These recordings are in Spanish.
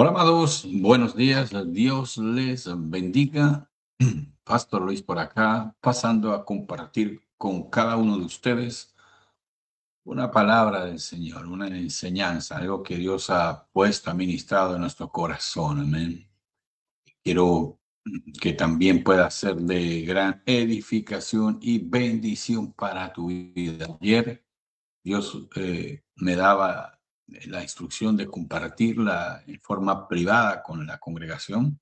Hola, amados, buenos días, Dios les bendiga. Pastor Luis por acá, pasando a compartir con cada uno de ustedes una palabra del Señor, una enseñanza, algo que Dios ha puesto, ha ministrado en nuestro corazón. Amén. Quiero que también pueda ser de gran edificación y bendición para tu vida. Ayer Dios me daba la instrucción de compartirla en forma privada con la congregación,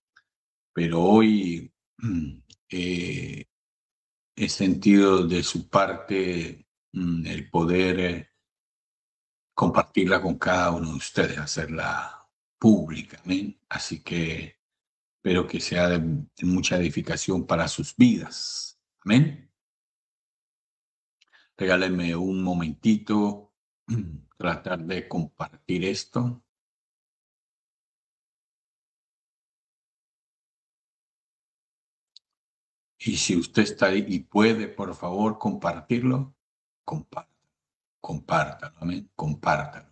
pero hoy eh, he sentido de su parte el poder compartirla con cada uno de ustedes, hacerla pública. Amén. Así que espero que sea de mucha edificación para sus vidas. Amén. Regálenme un momentito, tratar de compartir esto. Y si usted está ahí y puede, por favor, compartirlo, compártalo, compártalo, amén, compártalo.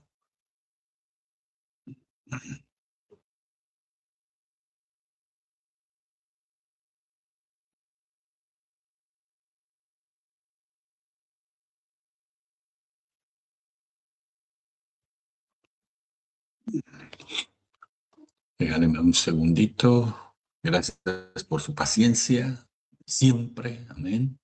Regálenme un segundito. Gracias por su paciencia, siempre, amén.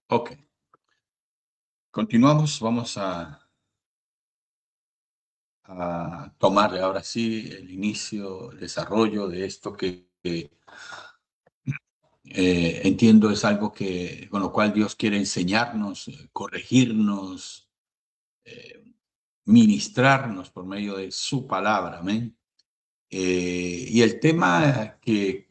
Ok, continuamos. Vamos a tomar ahora sí el inicio, el desarrollo de esto que entiendo es algo que con lo cual Dios quiere enseñarnos, corregirnos, eh, ministrarnos por medio de su palabra, amén. Y el tema que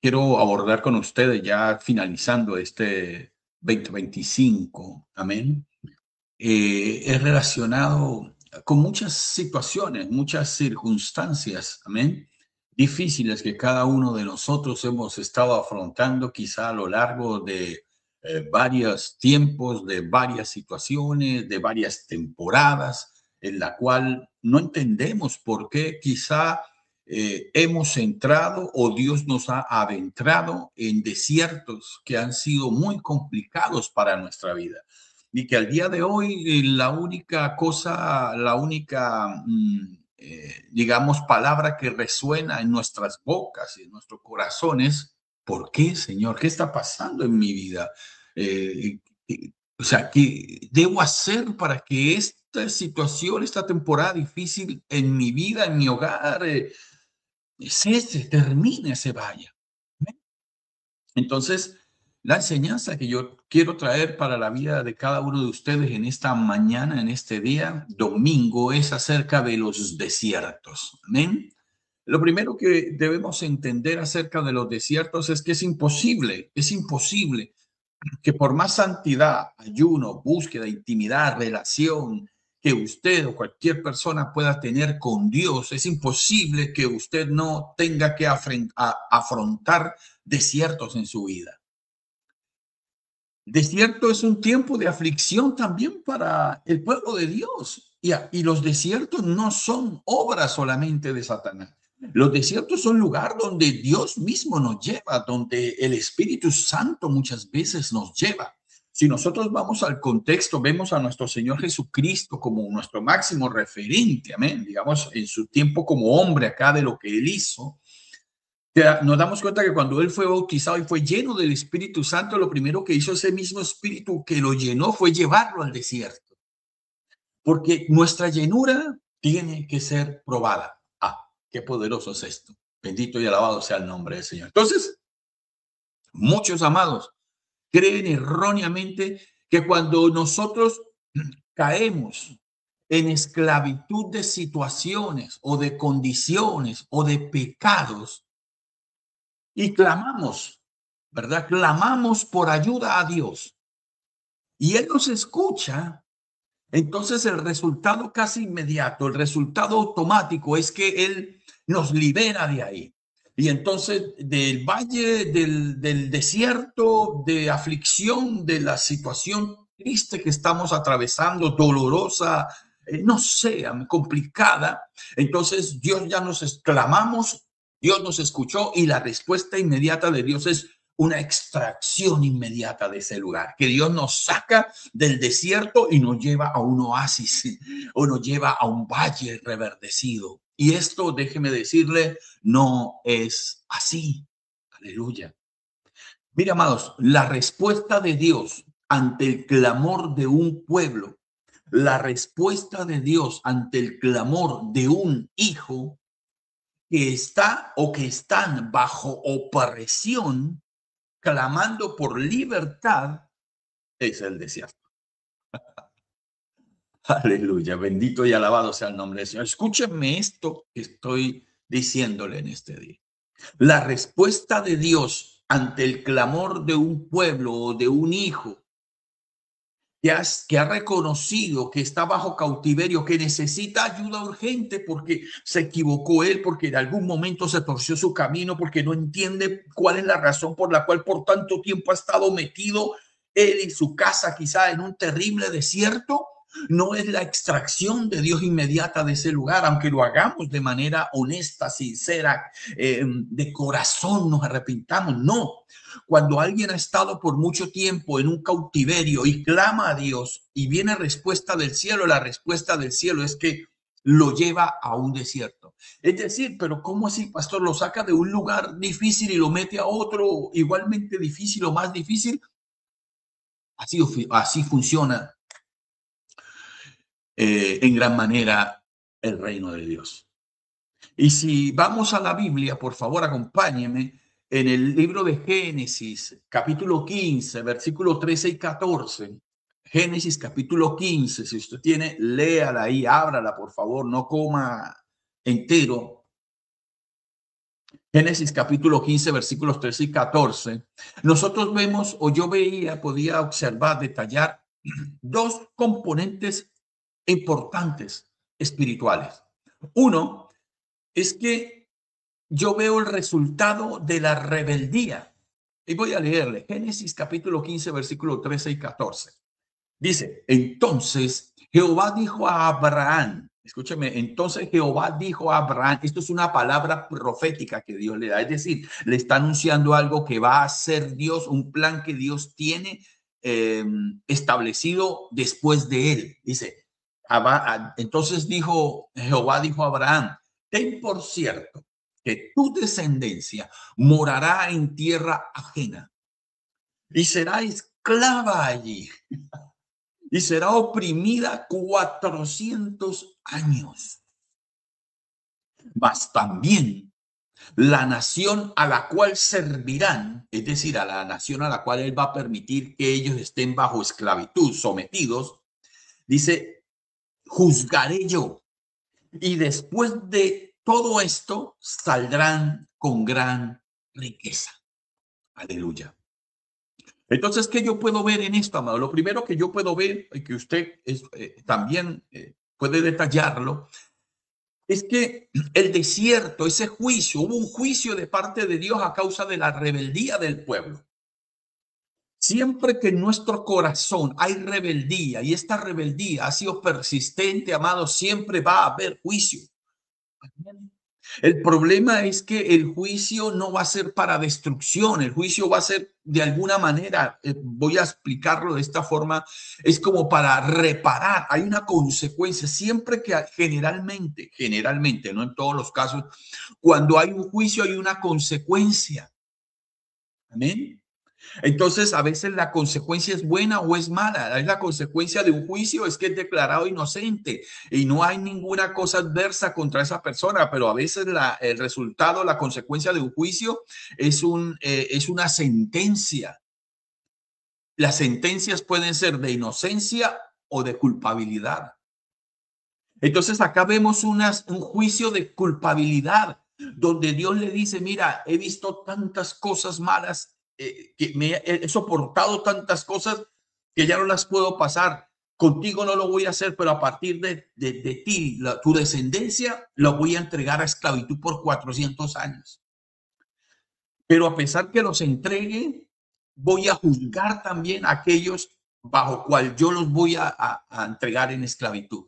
quiero abordar con ustedes ya finalizando este 2025, amén, es relacionado con muchas situaciones, muchas circunstancias, amén, difíciles que cada uno de nosotros hemos estado afrontando quizá a lo largo de varios tiempos, de varias situaciones, de varias temporadas, en la cual no entendemos por qué quizá hemos entrado o Dios nos ha adentrado en desiertos que han sido muy complicados para nuestra vida y que al día de hoy la única cosa, la única, digamos, palabra que resuena en nuestras bocas y en nuestros corazones, ¿por qué, Señor? ¿Qué está pasando en mi vida? Eh, o sea, ¿qué debo hacer para que esta situación, esta temporada difícil en mi vida, en mi hogar, cese, termine, se vaya? Entonces, la enseñanza que yo quiero traer para la vida de cada uno de ustedes en esta mañana, en este día, domingo, es acerca de los desiertos. Amén. Lo primero que debemos entender acerca de los desiertos es que es imposible que por más santidad, ayuno, búsqueda, intimidad, relación que usted o cualquier persona pueda tener con Dios, es imposible que usted no tenga que afrontar desiertos en su vida. Desierto es un tiempo de aflicción también para el pueblo de Dios. Y los desiertos no son obra solamente de Satanás. Los desiertos son lugar donde Dios mismo nos lleva, donde el Espíritu Santo muchas veces nos lleva. Si nosotros vamos al contexto, vemos a nuestro Señor Jesucristo como nuestro máximo referente, amén, digamos, en su tiempo como hombre acá de lo que él hizo, nos damos cuenta que cuando él fue bautizado y fue lleno del Espíritu Santo, lo primero que hizo ese mismo Espíritu que lo llenó fue llevarlo al desierto, porque nuestra llenura tiene que ser probada. Ah, qué poderoso es esto. Bendito y alabado sea el nombre del Señor. Entonces, muchos amados creen erróneamente que cuando nosotros caemos en esclavitud de situaciones o de condiciones o de pecados, y clamamos, ¿verdad? Clamamos por ayuda a Dios. y Él nos escucha, entonces el resultado casi inmediato, el resultado automático es que Él nos libera de ahí. Y entonces del valle, del desierto, de aflicción, de la situación triste que estamos atravesando, dolorosa, no sé, complicada, entonces Dios ya nos exclamamos, Dios nos escuchó y la respuesta inmediata de Dios es una extracción inmediata de ese lugar, que Dios nos saca del desierto y nos lleva a un oasis o nos lleva a un valle reverdecido. Y esto, déjeme decirle, no es así. Aleluya. Mira, amados, la respuesta de Dios ante el clamor de un pueblo, la respuesta de Dios ante el clamor de un hijo que está o que están bajo opresión, clamando por libertad, es el desierto. Aleluya, bendito y alabado sea el nombre del Señor. Escúchenme esto que estoy diciéndole en este día. La respuesta de Dios ante el clamor de un pueblo o de un hijo que ha reconocido que está bajo cautiverio, que necesita ayuda urgente porque se equivocó él, porque en algún momento se torció su camino, porque no entiende cuál es la razón por la cual por tanto tiempo ha estado metido él y su casa quizá en un terrible desierto. No es la extracción de Dios inmediata de ese lugar, aunque lo hagamos de manera honesta, sincera, de corazón nos arrepintamos. No, cuando alguien ha estado por mucho tiempo en un cautiverio y clama a Dios y viene respuesta del cielo, la respuesta del cielo es que lo lleva a un desierto. Es decir, pero ¿cómo así, pastor? Lo saca de un lugar difícil y lo mete a otro igualmente difícil o más difícil. Así funciona en gran manera el reino de Dios. Y si vamos a la Biblia, por favor, acompáñeme en el libro de Génesis, capítulo 15, versículo 13 y 14. Génesis, capítulo 15. Si usted tiene, léala ahí, ábrala, por favor, no coma entero. Génesis, capítulo 15, versículos 13 y 14. Nosotros vemos, o yo podía observar, detallar dos componentes importantes espirituales. Uno es que yo veo el resultado de la rebeldía. Y voy a leerle Génesis capítulo 15, versículo 13 y 14. Dice, entonces Jehová dijo a Abraham, escúcheme, entonces Jehová dijo a Abraham, esto es una palabra profética que Dios le da, es decir, le está anunciando algo que va a hacer Dios, un plan que Dios tiene establecido después de él. Dice, entonces Jehová dijo a Abraham, ten por cierto que tu descendencia morará en tierra ajena y será esclava allí y será oprimida 400 años. Mas también la nación a la cual servirán, es decir, a la nación a la cual él va a permitir que ellos estén bajo esclavitud, sometidos, dice, juzgaré yo. Y después de todo esto saldrán con gran riqueza. Aleluya. Entonces, ¿qué yo puedo ver en esto, amado? Lo primero que yo puedo ver, y que usted también puede detallarlo, es que el desierto, ese juicio, hubo un juicio de parte de Dios a causa de la rebeldía del pueblo. Siempre que en nuestro corazón hay rebeldía y esta rebeldía ha sido persistente, amado, siempre va a haber juicio. El problema es que el juicio no va a ser para destrucción, el juicio va a ser de alguna manera, voy a explicarlo de esta forma, es como para reparar, hay una consecuencia, siempre que generalmente, no en todos los casos, cuando hay un juicio hay una consecuencia. Amén. Entonces, a veces la consecuencia es buena o es mala. Es la consecuencia de un juicio, es que es declarado inocente y no hay ninguna cosa adversa contra esa persona, pero a veces el resultado, la consecuencia de un juicio es una sentencia. Las sentencias pueden ser de inocencia o de culpabilidad. Entonces, acá vemos un juicio de culpabilidad, donde Dios le dice, mira, he visto tantas cosas malas, que he soportado tantas cosas que ya no las puedo pasar. Contigo no lo voy a hacer, pero a partir de ti, tu descendencia, lo voy a entregar a esclavitud por 400 años. Pero a pesar que los entregue, voy a juzgar también a aquellos bajo cual yo los voy a entregar en esclavitud.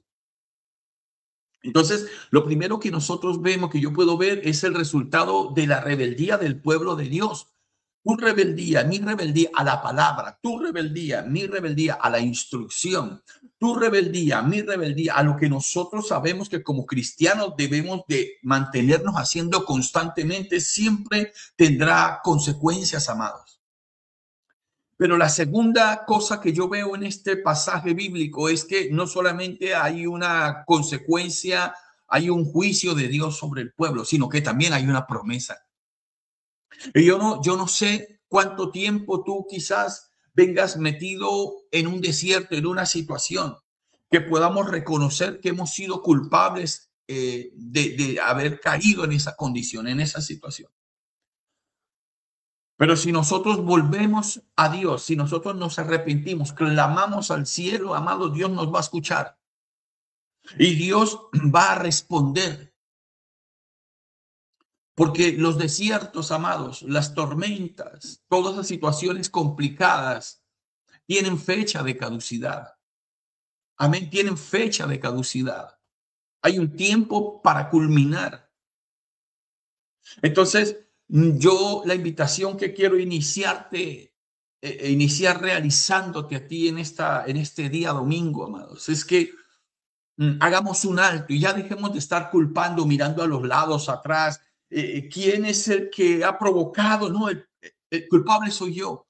Entonces, lo primero que nosotros vemos, que yo puedo ver, es el resultado de la rebeldía del pueblo de Dios. Tu rebeldía, mi rebeldía a la palabra, tu rebeldía, mi rebeldía a la instrucción, tu rebeldía, mi rebeldía a lo que nosotros sabemos que como cristianos debemos de mantenernos haciendo constantemente, siempre tendrá consecuencias, amados. Pero la segunda cosa que yo veo en este pasaje bíblico es que no solamente hay una consecuencia, hay un juicio de Dios sobre el pueblo, sino que también hay una promesa. Y yo no sé cuánto tiempo tú quizás vengas metido en un desierto, en una situación, que podamos reconocer que hemos sido culpables de haber caído en esa condición, en esa situación. Pero si nosotros volvemos a Dios, si nosotros nos arrepentimos, clamamos al cielo, amado, Dios nos va a escuchar y Dios va a responder. Porque los desiertos, amados, las tormentas, todas las situaciones complicadas tienen fecha de caducidad. Amén, tienen fecha de caducidad. Hay un tiempo para culminar. Entonces, yo la invitación que quiero iniciar realizándote a ti en este día domingo, amados, es que hagamos un alto y ya dejemos de estar culpando, mirando a los lados atrás. ¿Quién es el que ha provocado? No, el culpable soy yo.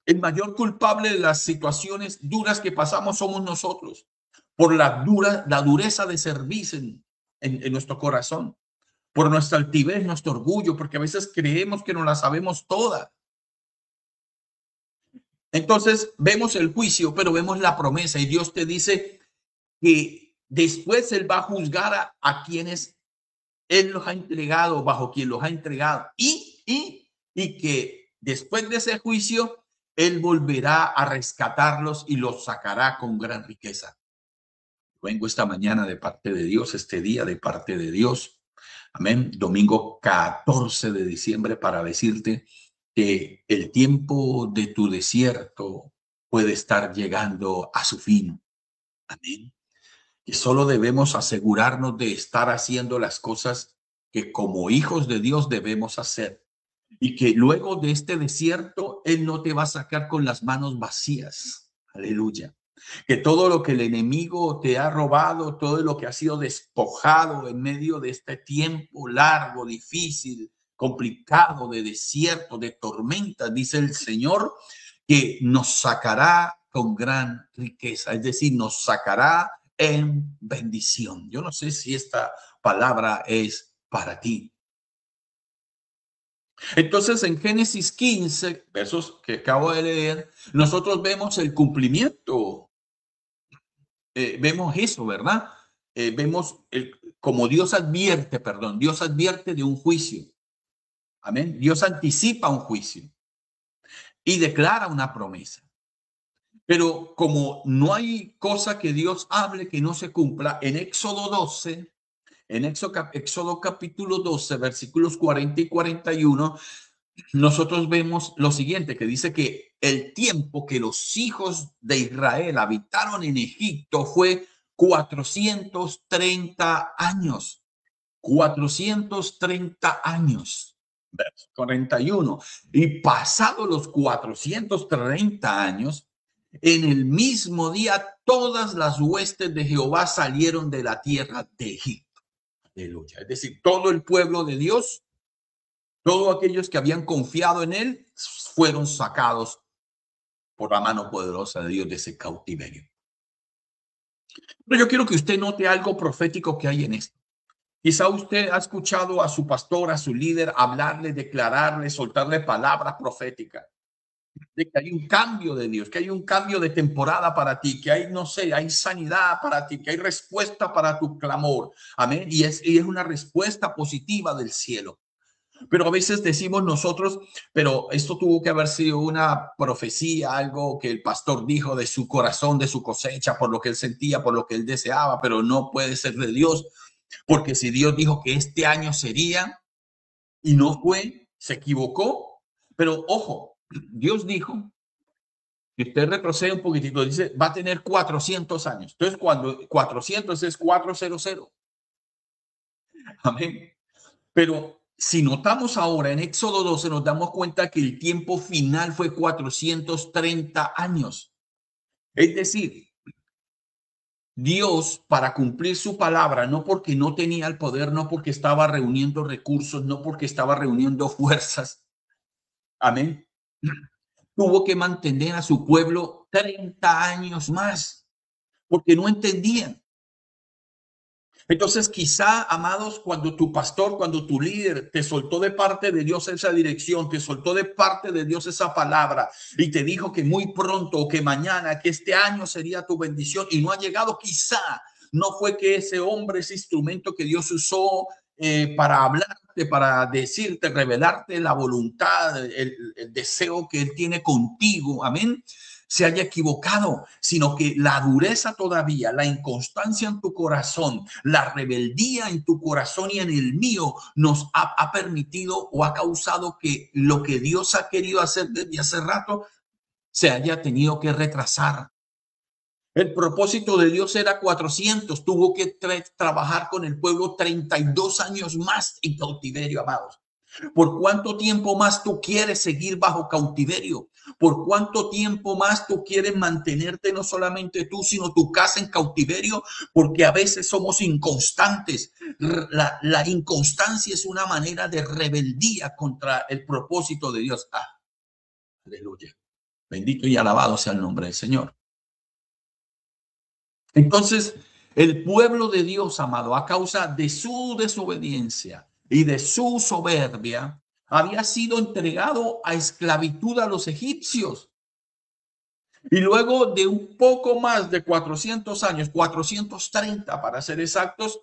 El mayor culpable de las situaciones duras que pasamos somos nosotros, por la dureza de servicio en nuestro corazón, por nuestra altivez, nuestro orgullo, porque a veces creemos que no la sabemos toda. Entonces vemos el juicio, pero vemos la promesa y Dios te dice que después Él va a juzgar a quienes Él los ha entregado, bajo quien los ha entregado, y que después de ese juicio, Él volverá a rescatarlos y los sacará con gran riqueza. Vengo esta mañana de parte de Dios, este día de parte de Dios. Amén. Domingo 14 de diciembre para decirte que el tiempo de tu desierto puede estar llegando a su fin. Amén. Y solo debemos asegurarnos de estar haciendo las cosas que como hijos de Dios debemos hacer. Y que luego de este desierto, Él no te va a sacar con las manos vacías. Aleluya. Que todo lo que el enemigo te ha robado, todo lo que ha sido despojado en medio de este tiempo largo, difícil, complicado, de desierto, de tormentas, dice el Señor, que nos sacará con gran riqueza, es decir, nos sacará en bendición. Yo no sé si esta palabra es para ti. Entonces, en Génesis 15, versos que acabo de leer, nosotros vemos el cumplimiento. Vemos eso, ¿verdad? Vemos como Dios advierte, perdón, Dios advierte de un juicio. Amén. Dios anticipa un juicio y declara una promesa. Pero como no hay cosa que Dios hable que no se cumpla, en Éxodo 12, en Éxodo capítulo 12, versículos 40 y 41, nosotros vemos lo siguiente, que dice que el tiempo que los hijos de Israel habitaron en Egipto fue 430 años. 430 años. Verso 41. Y pasados los 430 años, en el mismo día todas las huestes de Jehová salieron de la tierra de Egipto. Aleluya. Es decir, todo el pueblo de Dios, todos aquellos que habían confiado en él, fueron sacados por la mano poderosa de Dios de ese cautiverio. Pero yo quiero que usted note algo profético que hay en esto. Quizá usted ha escuchado a su pastor, a su líder, hablarle, declararle, soltarle palabras proféticas de que hay un cambio de Dios, que hay un cambio de temporada para ti, que hay, no sé, hay sanidad para ti, que hay respuesta para tu clamor. Amén. Y es una respuesta positiva del cielo. Pero a veces decimos nosotros, pero esto tuvo que haber sido una profecía, algo que el pastor dijo de su corazón, de su cosecha, por lo que él sentía, por lo que él deseaba, pero no puede ser de Dios, porque si Dios dijo que este año sería y no fue, se equivocó. Pero ojo, Dios dijo, si usted retrocede un poquitito, dice, va a tener 400 años. Entonces, cuando 400 es 400. Amén. Pero si notamos ahora en Éxodo 12, nos damos cuenta que el tiempo final fue 430 años. Es decir, Dios, para cumplir su palabra, no porque no tenía el poder, no porque estaba reuniendo recursos, no porque estaba reuniendo fuerzas, amén, tuvo que mantener a su pueblo 30 años más, porque no entendían. Entonces, quizá, amados, cuando tu pastor, cuando tu líder te soltó de parte de Dios esa dirección, te soltó de parte de Dios esa palabra y te dijo que muy pronto o que mañana, que este año sería tu bendición y no ha llegado, quizá no fue que ese hombre, ese instrumento que Dios usó para hablarte, para decirte, revelarte la voluntad, el deseo que Él tiene contigo, amén, se haya equivocado, sino que la dureza todavía, la inconstancia en tu corazón, la rebeldía en tu corazón y en el mío nos ha permitido o ha causado que lo que Dios ha querido hacer desde hace rato se haya tenido que retrasar. El propósito de Dios era 400, tuvo que trabajar con el pueblo 32 años más en cautiverio, amados. ¿Por cuánto tiempo más tú quieres seguir bajo cautiverio? ¿Por cuánto tiempo más tú quieres mantenerte no solamente tú, sino tu casa en cautiverio? Porque a veces somos inconstantes. La inconstancia es una manera de rebeldía contra el propósito de Dios. Aleluya. Bendito y alabado sea el nombre del Señor. Entonces, el pueblo de Dios, amado, a causa de su desobediencia y de su soberbia, había sido entregado a esclavitud a los egipcios. Y luego de un poco más de 400 años, 430 para ser exactos,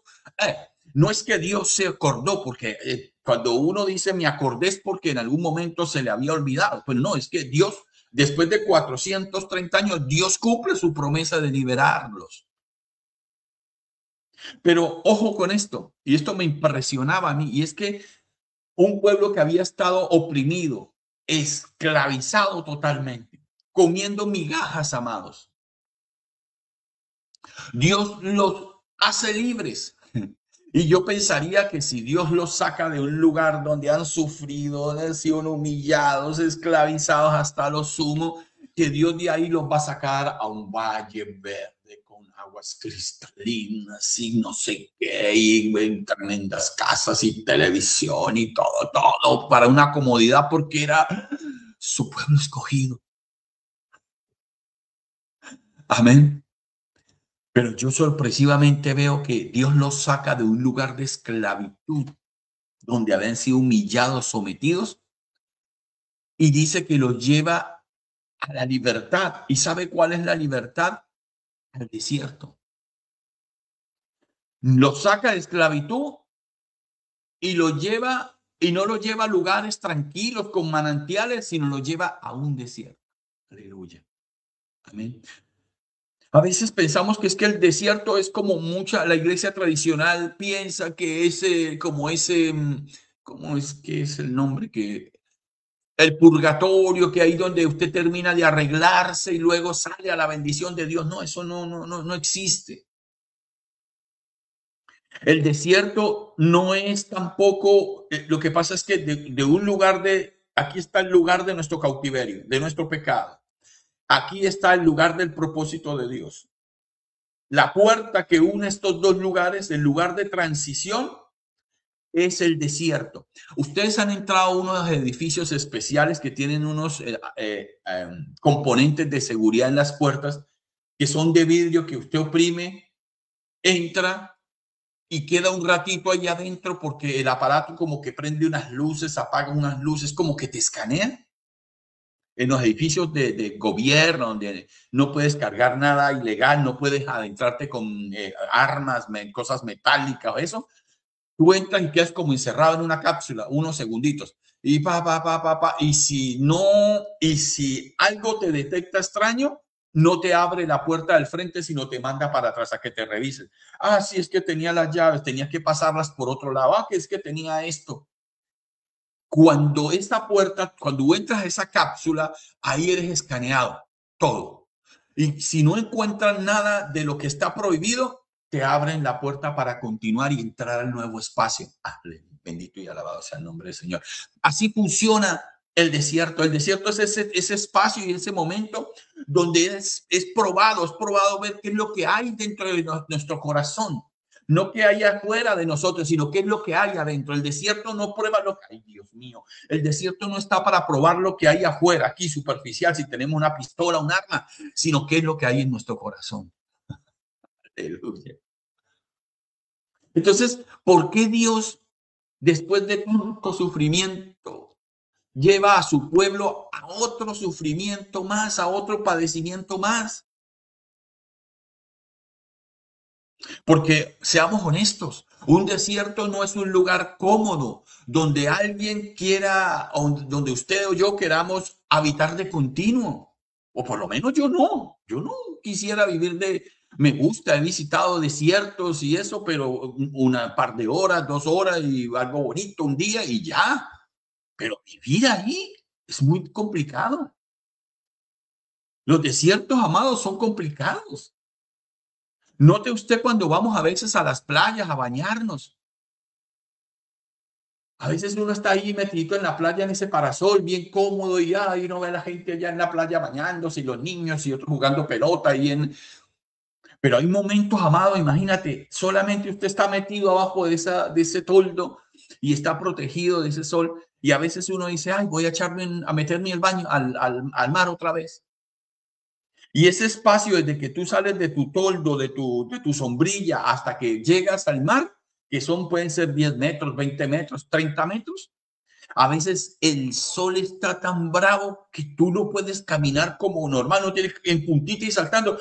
no es que Dios se acordó, porque cuando uno dice me acordé es porque en algún momento se le había olvidado, pero no, es que Dios, después de 430 años, Dios cumple su promesa de liberarlos. Pero ojo con esto, y esto me impresionaba a mí, y es que un pueblo que había estado oprimido, esclavizado totalmente, comiendo migajas, amados, Dios los hace libres. Y yo pensaría que si Dios los saca de un lugar donde han sufrido, han sido humillados, esclavizados hasta lo sumo, que Dios de ahí los va a sacar a un valle verde con aguas cristalinas y no sé qué, y en tremendas casas y televisión y todo para una comodidad porque era su pueblo escogido. Amén. Pero yo sorpresivamente veo que Dios los saca de un lugar de esclavitud donde habían sido humillados, sometidos, y dice que los lleva a la libertad. ¿Y sabe cuál es la libertad? Al desierto. Los saca de esclavitud y los lleva, y no los lleva a lugares tranquilos con manantiales, sino los lleva a un desierto. Aleluya. Amén. A veces pensamos que es que el desierto es como la iglesia tradicional piensa que es como ese, ¿cómo es que es el nombre? Que el purgatorio, que ahí donde usted termina de arreglarse y luego sale a la bendición de Dios. No, eso no existe. El desierto no es tampoco, lo que pasa es que de un lugar aquí está el lugar de nuestro cautiverio, de nuestro pecado. Aquí está el lugar del propósito de Dios. La puerta que une estos dos lugares, el lugar de transición, es el desierto. Ustedes han entrado a unos edificios especiales que tienen unos componentes de seguridad en las puertas que son de vidrio que usted oprime, entra y queda un ratito allá adentro porque el aparato como que prende unas luces, apaga unas luces, como que te escanean. En los edificios de gobierno, donde no puedes cargar nada ilegal, no puedes adentrarte con armas, cosas metálicas o eso, Tú entras y quedas como encerrado en una cápsula, unos segunditos. Y y si no, y si algo te detecta extraño, no te abre la puerta del frente, sino te manda para atrás a que te revisen. Ah, sí, es que tenía las llaves, tenía que pasarlas por otro lado. Ah, que es que tenía esto. Cuando esta puerta, cuando entras a esa cápsula, ahí eres escaneado, todo. Y si no encuentran nada de lo que está prohibido, te abren la puerta para continuar y entrar al nuevo espacio. Bendito y alabado sea el nombre del Señor. Así funciona el desierto. El desierto es ese espacio y ese momento donde es probado ver qué es lo que hay dentro de nuestro corazón. No que hay afuera de nosotros, sino qué es lo que hay adentro. El desierto no prueba lo que hay, Dios mío. El desierto no está para probar lo que hay afuera, aquí superficial, si tenemos una pistola, un arma, sino qué es lo que hay en nuestro corazón. Aleluya. Entonces, ¿por qué Dios, después de tanto sufrimiento, lleva a su pueblo a otro sufrimiento más, a otro padecimiento más? Porque seamos honestos, un desierto no es un lugar cómodo donde alguien quiera, donde usted o yo queramos habitar de continuo. O por lo menos yo no quisiera vivir me gusta, he visitado desiertos y eso, pero una par de horas, 2 horas y algo bonito un día y ya. Pero vivir ahí es muy complicado. Los desiertos, amados, son complicados. Note usted cuando vamos a veces a las playas a bañarnos. A veces uno está ahí metido en la playa en ese parasol, bien cómodo, y ahí uno ve a la gente allá en la playa bañándose, y los niños y otros jugando pelota. Pero hay momentos, amado, imagínate, solamente usted está metido abajo de ese toldo y está protegido de ese sol. Y a veces uno dice, ay, voy a a meterme al baño, al mar otra vez. Y ese espacio desde que tú sales de tu toldo, de tu sombrilla, hasta que llegas al mar, que pueden ser 10 metros, 20 metros, 30 metros, a veces el sol está tan bravo que tú no puedes caminar como normal, no tienes en puntita y saltando,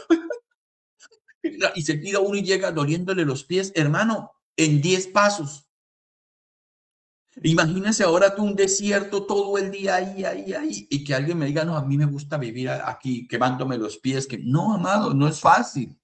y se tira uno y llega doliéndole los pies, hermano, en 10 pasos. Imagínese ahora tú un desierto todo el día ahí, y que alguien me diga, no, a mí me gusta vivir aquí quemándome los pies, que no, amado, no es fácil.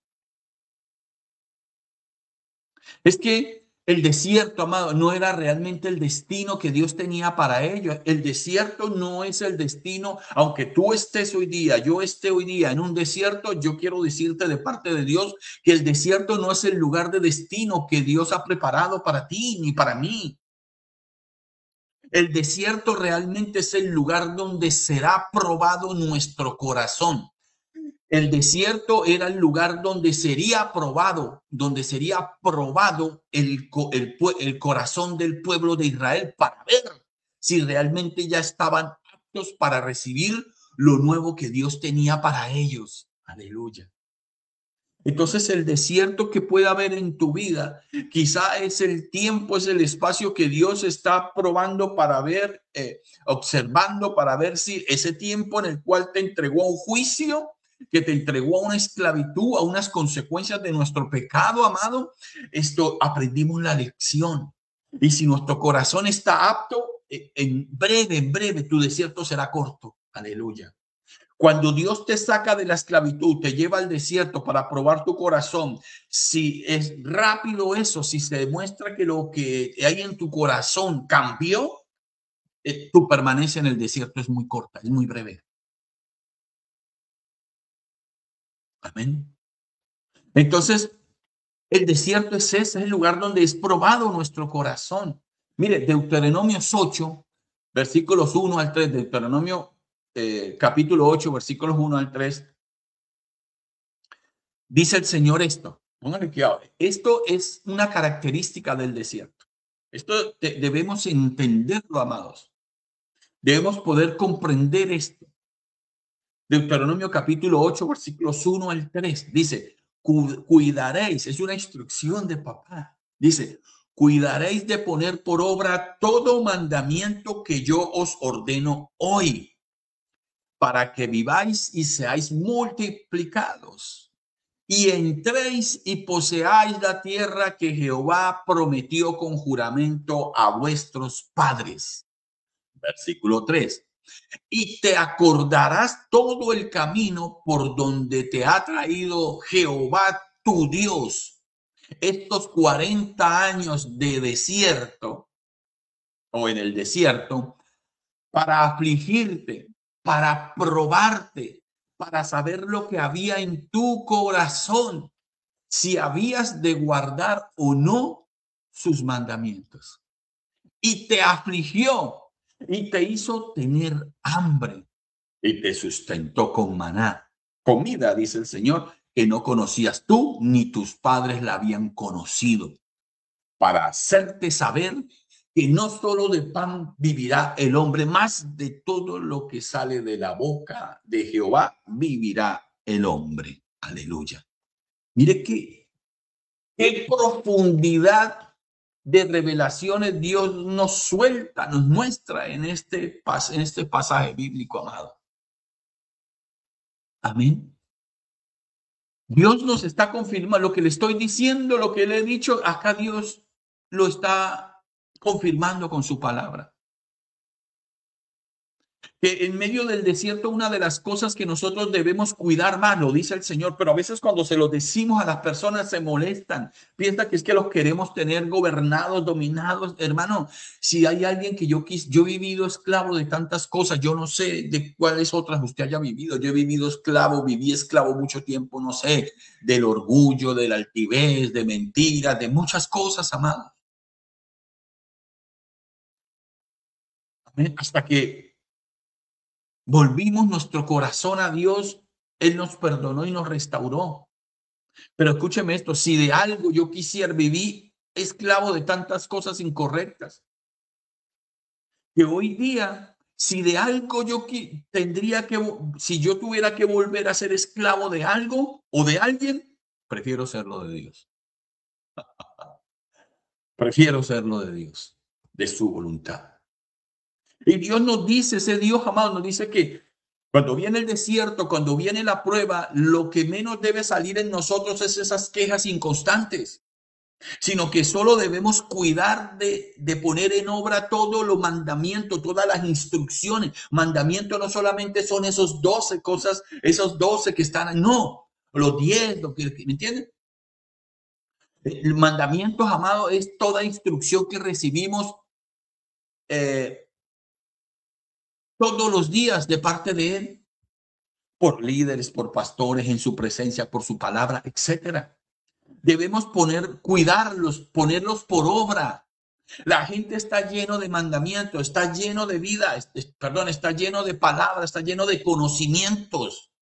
Es que el desierto, amado, no era realmente el destino que Dios tenía para ellos. El desierto no es el destino. Aunque tú estés hoy día, yo esté hoy día en un desierto, yo quiero decirte de parte de Dios que el desierto no es el lugar de destino que Dios ha preparado para ti ni para mí. El desierto realmente es el lugar donde será probado nuestro corazón. El desierto era el lugar donde sería probado el corazón del pueblo de Israel para ver si realmente ya estaban aptos para recibir lo nuevo que Dios tenía para ellos. Aleluya. Entonces el desierto que pueda haber en tu vida, quizá es el tiempo, es el espacio que Dios está probando para ver, observando para ver si ese tiempo en el cual te entregó a un juicio, que te entregó a una esclavitud, a unas consecuencias de nuestro pecado, amado, esto aprendimos la lección. Y si nuestro corazón está apto, en breve, tu desierto será corto. Aleluya. Cuando Dios te saca de la esclavitud, te lleva al desierto para probar tu corazón, si es rápido eso, si se demuestra que lo que hay en tu corazón cambió, tu permanencia en el desierto es muy corta, es muy breve. Amén. Entonces, el desierto es ese, es el lugar donde es probado nuestro corazón. Mire, Deuteronomio 8, versículos 1 al 3, Deuteronomio capítulo 8, versículos 1 al 3. Dice el Señor esto. Póngale cuidado. Esto es una característica del desierto. Esto debemos entenderlo, amados. Debemos poder comprender esto. Deuteronomio capítulo 8, versículos 1 al 3. Dice, cuidaréis, es una instrucción de papá. Dice, cuidaréis de poner por obra todo mandamiento que yo os ordeno hoy, para que viváis y seáis multiplicados. y entréis y poseáis la tierra que Jehová prometió con juramento a vuestros padres. Versículo 3. Y te acordarás todo el camino por donde te ha traído Jehová tu Dios estos 40 años de desierto o en el desierto para afligirte, para probarte, para saber lo que había en tu corazón, si habías de guardar o no sus mandamientos. Y te afligió y te hizo tener hambre y te sustentó con maná. Comida, dice el Señor, que no conocías tú ni tus padres la habían conocido, para hacerte saber que no solo de pan vivirá el hombre, más de todo lo que sale de la boca de Jehová vivirá el hombre. Aleluya. Mire qué profundidad de revelaciones Dios nos suelta, nos muestra en este pasaje bíblico, amado. Amén. Dios nos está confirmando lo que le estoy diciendo, lo que le he dicho, acá Dios lo está confirmando con su palabra. Que en medio del desierto, una de las cosas que nosotros debemos cuidar más, lo dice el Señor, pero a veces cuando se lo decimos a las personas se molestan, piensan que es que los queremos tener gobernados, dominados. Hermano, si hay alguien que yo he vivido esclavo de tantas cosas, yo no sé de cuáles otras usted haya vivido. Yo he vivido esclavo, viví esclavo mucho tiempo, no sé, del orgullo, de la altivez, de mentiras, de muchas cosas, amado. Hasta que volvimos nuestro corazón a Dios, Él nos perdonó y nos restauró. Pero escúcheme esto, si de algo yo quisiera vivir esclavo de tantas cosas incorrectas, que hoy día, si de algo yo tendría que, si yo tuviera que volver a ser esclavo de algo o de alguien, prefiero serlo de Dios. Prefiero serlo de Dios, de su voluntad. Y Dios nos dice, ese Dios amado nos dice que cuando viene el desierto, cuando viene la prueba, lo que menos debe salir en nosotros es esas quejas inconstantes, sino que solo debemos cuidar de poner en obra todos los mandamientos, todas las instrucciones. Mandamientos no solamente son esos 12 cosas, esos 12 que están, no, los 10, ¿me entienden? El mandamiento, amado, es toda instrucción que recibimos todos los días de parte de Él, por líderes, por pastores, en su presencia, por su palabra, etcétera. Debemos cuidarlos, ponerlos por obra. La gente está lleno de mandamientos, está lleno de vida, está lleno de palabras, está lleno de conocimientos,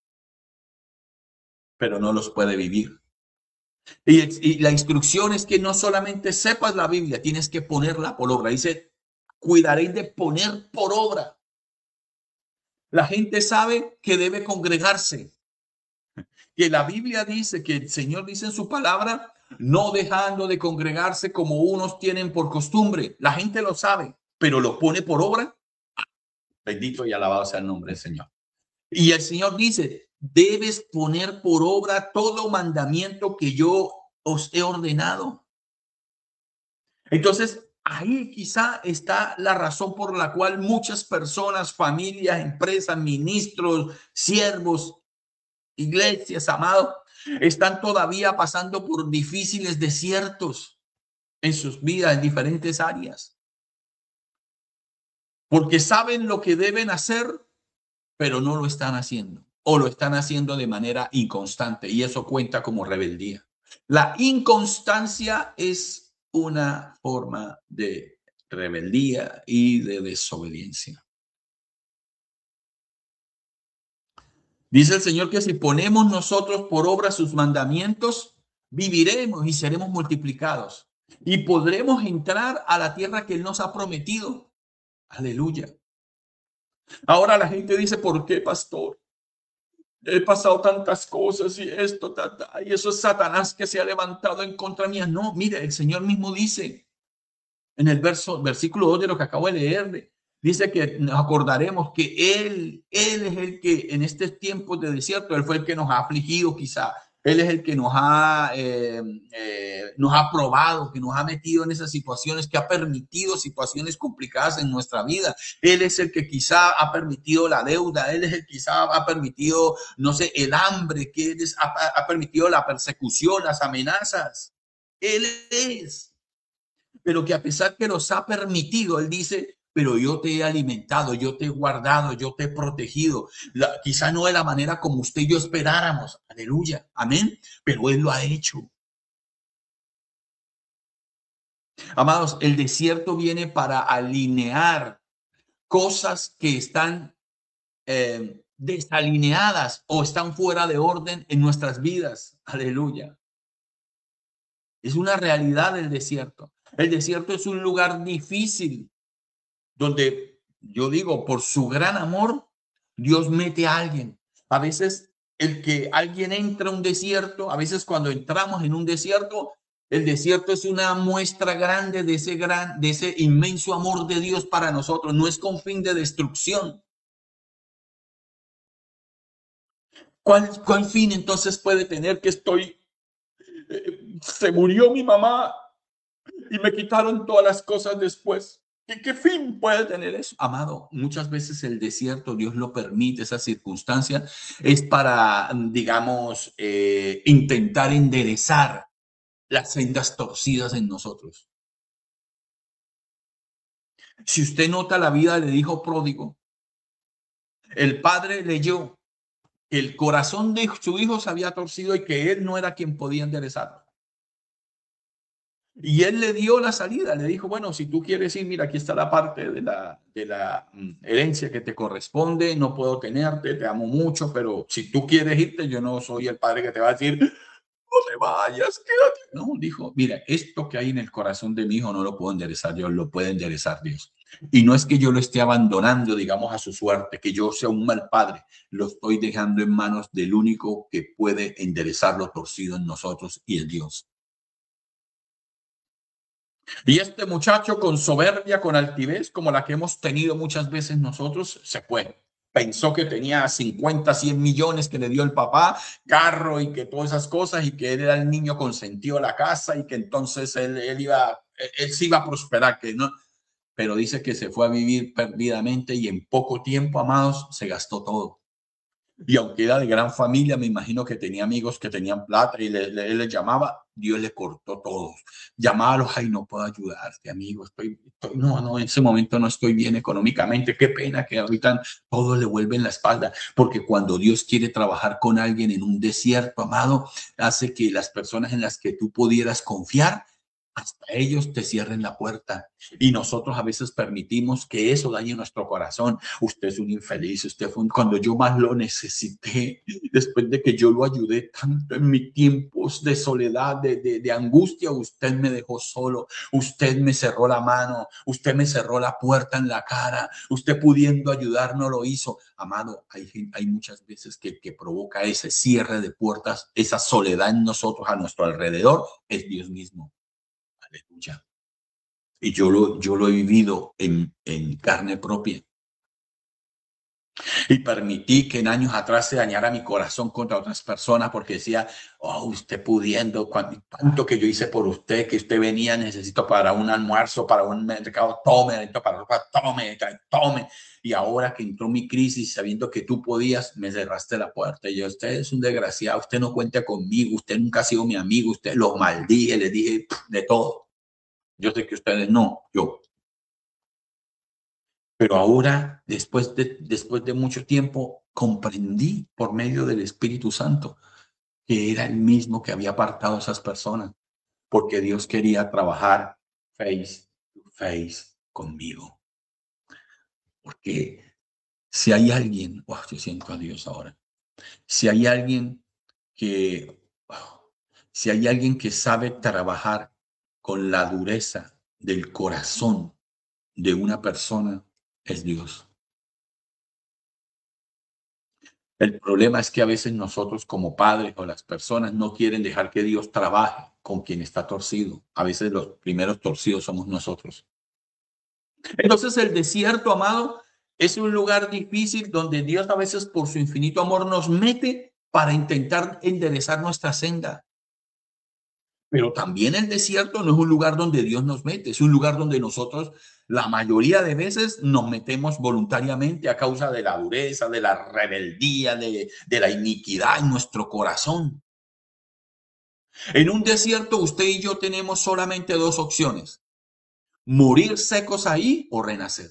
pero no los puede vivir. Y la instrucción es que no solamente sepas la Biblia, tienes que ponerla por obra. Dice, cuidaréis de poner por obra. La gente sabe que debe congregarse, que la Biblia dice, que el Señor dice en su palabra, no dejando de congregarse como unos tienen por costumbre. La gente lo sabe, pero lo pone por obra. Bendito y alabado sea el nombre del Señor. Y el Señor dice, debes poner por obra todo mandamiento que yo os he ordenado. Entonces, ahí quizá está la razón por la cual muchas personas, familias, empresas, ministros, siervos, iglesias, amados, están todavía pasando por difíciles desiertos en sus vidas, en diferentes áreas. Porque saben lo que deben hacer, pero no lo están haciendo. O lo están haciendo de manera inconstante. Y eso cuenta como rebeldía. La inconstancia es una forma de rebeldía y de desobediencia. Dice el Señor que si ponemos nosotros por obra sus mandamientos, viviremos y seremos multiplicados y podremos entrar a la tierra que Él nos ha prometido. Aleluya. Ahora la gente dice, ¿por qué, pastor? He pasado tantas cosas y esto, y eso es Satanás que se ha levantado en contra mía. No, mire, el Señor mismo dice en el versículo 2 de lo que acabo de leerle, dice que nos acordaremos que Él es el que en este tiempo de desierto, Él fue el que nos ha afligido quizá, Él es el que nos ha probado, que nos ha metido en esas situaciones, que ha permitido situaciones complicadas en nuestra vida. Él es el que quizá ha permitido la deuda. Él es el que quizá ha permitido, no sé, el hambre, que ha permitido la persecución, las amenazas. Él es. Pero que a pesar que los ha permitido, él dice, pero yo te he alimentado, yo te he guardado, yo te he protegido. Quizá no de la manera como usted y yo esperáramos. Aleluya, amén. Pero él lo ha hecho. Amados, el desierto viene para alinear cosas que están desalineadas o están fuera de orden en nuestras vidas. Aleluya. Es una realidad el desierto. El desierto es un lugar difícil donde yo digo, por su gran amor, Dios mete a alguien. A veces el que alguien entra a un desierto, a veces cuando entramos en un desierto, el desierto es una muestra grande de ese inmenso amor de Dios para nosotros. No es con fin de destrucción. ¿Cuál fin entonces puede tener que se murió mi mamá y me quitaron todas las cosas después? ¿Qué fin puede tener eso? Amado, muchas veces el desierto, Dios lo permite, esa circunstancia, es para, digamos, intentar enderezar las sendas torcidas en nosotros. Si usted nota la vida del hijo pródigo, el padre leyó que el corazón de su hijo se había torcido y que él no era quien podía enderezarlo. Y él le dio la salida, le dijo, bueno, si tú quieres ir, mira, aquí está la parte de la herencia que te corresponde, no puedo tenerte, te amo mucho, pero si tú quieres irte, yo no soy el padre que te va a decir, no te vayas, quédate. No, dijo, mira, esto que hay en el corazón de mi hijo no lo puedo enderezar yo, lo puede enderezar Dios. Y no es que yo lo esté abandonando, digamos, a su suerte, que yo sea un mal padre, lo estoy dejando en manos del único que puede enderezar lo torcido en nosotros y el Dios. Y este muchacho con soberbia, con altivez, como la que hemos tenido muchas veces nosotros, se fue. Pensó que tenía 50, 100 millones que le dio el papá, carro y que todas esas cosas, y que él era el niño consentido de la casa y que entonces él sí iba a prosperar, que no. Pero dice que se fue a vivir perdidamente y en poco tiempo, amados, se gastó todo. Y aunque era de gran familia, me imagino que tenía amigos que tenían plata y él les llamaba, Dios le cortó todos. Llamaba a los, ay, no puedo ayudarte, amigo, no, en ese momento no estoy bien económicamente, qué pena que ahorita todos le vuelven la espalda, porque cuando Dios quiere trabajar con alguien en un desierto, amado, hace que las personas en las que tú pudieras confiar, hasta ellos te cierren la puerta. Y nosotros a veces permitimos que eso dañe nuestro corazón. Usted es un infeliz, cuando yo más lo necesité, después de que yo lo ayudé tanto en mis tiempos de soledad, de angustia, usted me dejó solo, usted me cerró la mano, usted me cerró la puerta en la cara, usted pudiendo ayudar no lo hizo. Amado, hay muchas veces que provoca ese cierre de puertas, esa soledad en nosotros, a nuestro alrededor, es Dios mismo. Aleluya. Y yo lo he vivido en carne propia. Y permití que en años atrás se dañara mi corazón contra otras personas porque decía, oh, usted pudiendo, tanto que yo hice por usted, que usted venía, necesito para un almuerzo, para un mercado, tome, necesito para ropa, tome. Y ahora que entró mi crisis, sabiendo que tú podías, me cerraste la puerta. Y yo, usted es un desgraciado, usted no cuenta conmigo, usted nunca ha sido mi amigo, usted lo maldije, le dije de todo. Yo sé que ustedes no, yo. Pero ahora, después de mucho tiempo, comprendí por medio del Espíritu Santo que era el mismo que había apartado a esas personas, porque Dios quería trabajar face to face conmigo. Porque si hay alguien, oh, yo siento a Dios ahora, si hay alguien que, si hay alguien que sabe trabajar con la dureza del corazón de una persona, es Dios. El problema es que a veces nosotros como padres o las personas no quieren dejar que Dios trabaje con quien está torcido. A veces los primeros torcidos somos nosotros. Entonces el desierto, amado, es un lugar difícil donde Dios a veces por su infinito amor nos mete para intentar enderezar nuestra senda. Pero también el desierto no es un lugar donde Dios nos mete, es un lugar donde nosotros la mayoría de veces nos metemos voluntariamente a causa de la dureza, de la rebeldía, de la iniquidad en nuestro corazón. En un desierto usted y yo tenemos solamente dos opciones: morir secos ahí o renacer.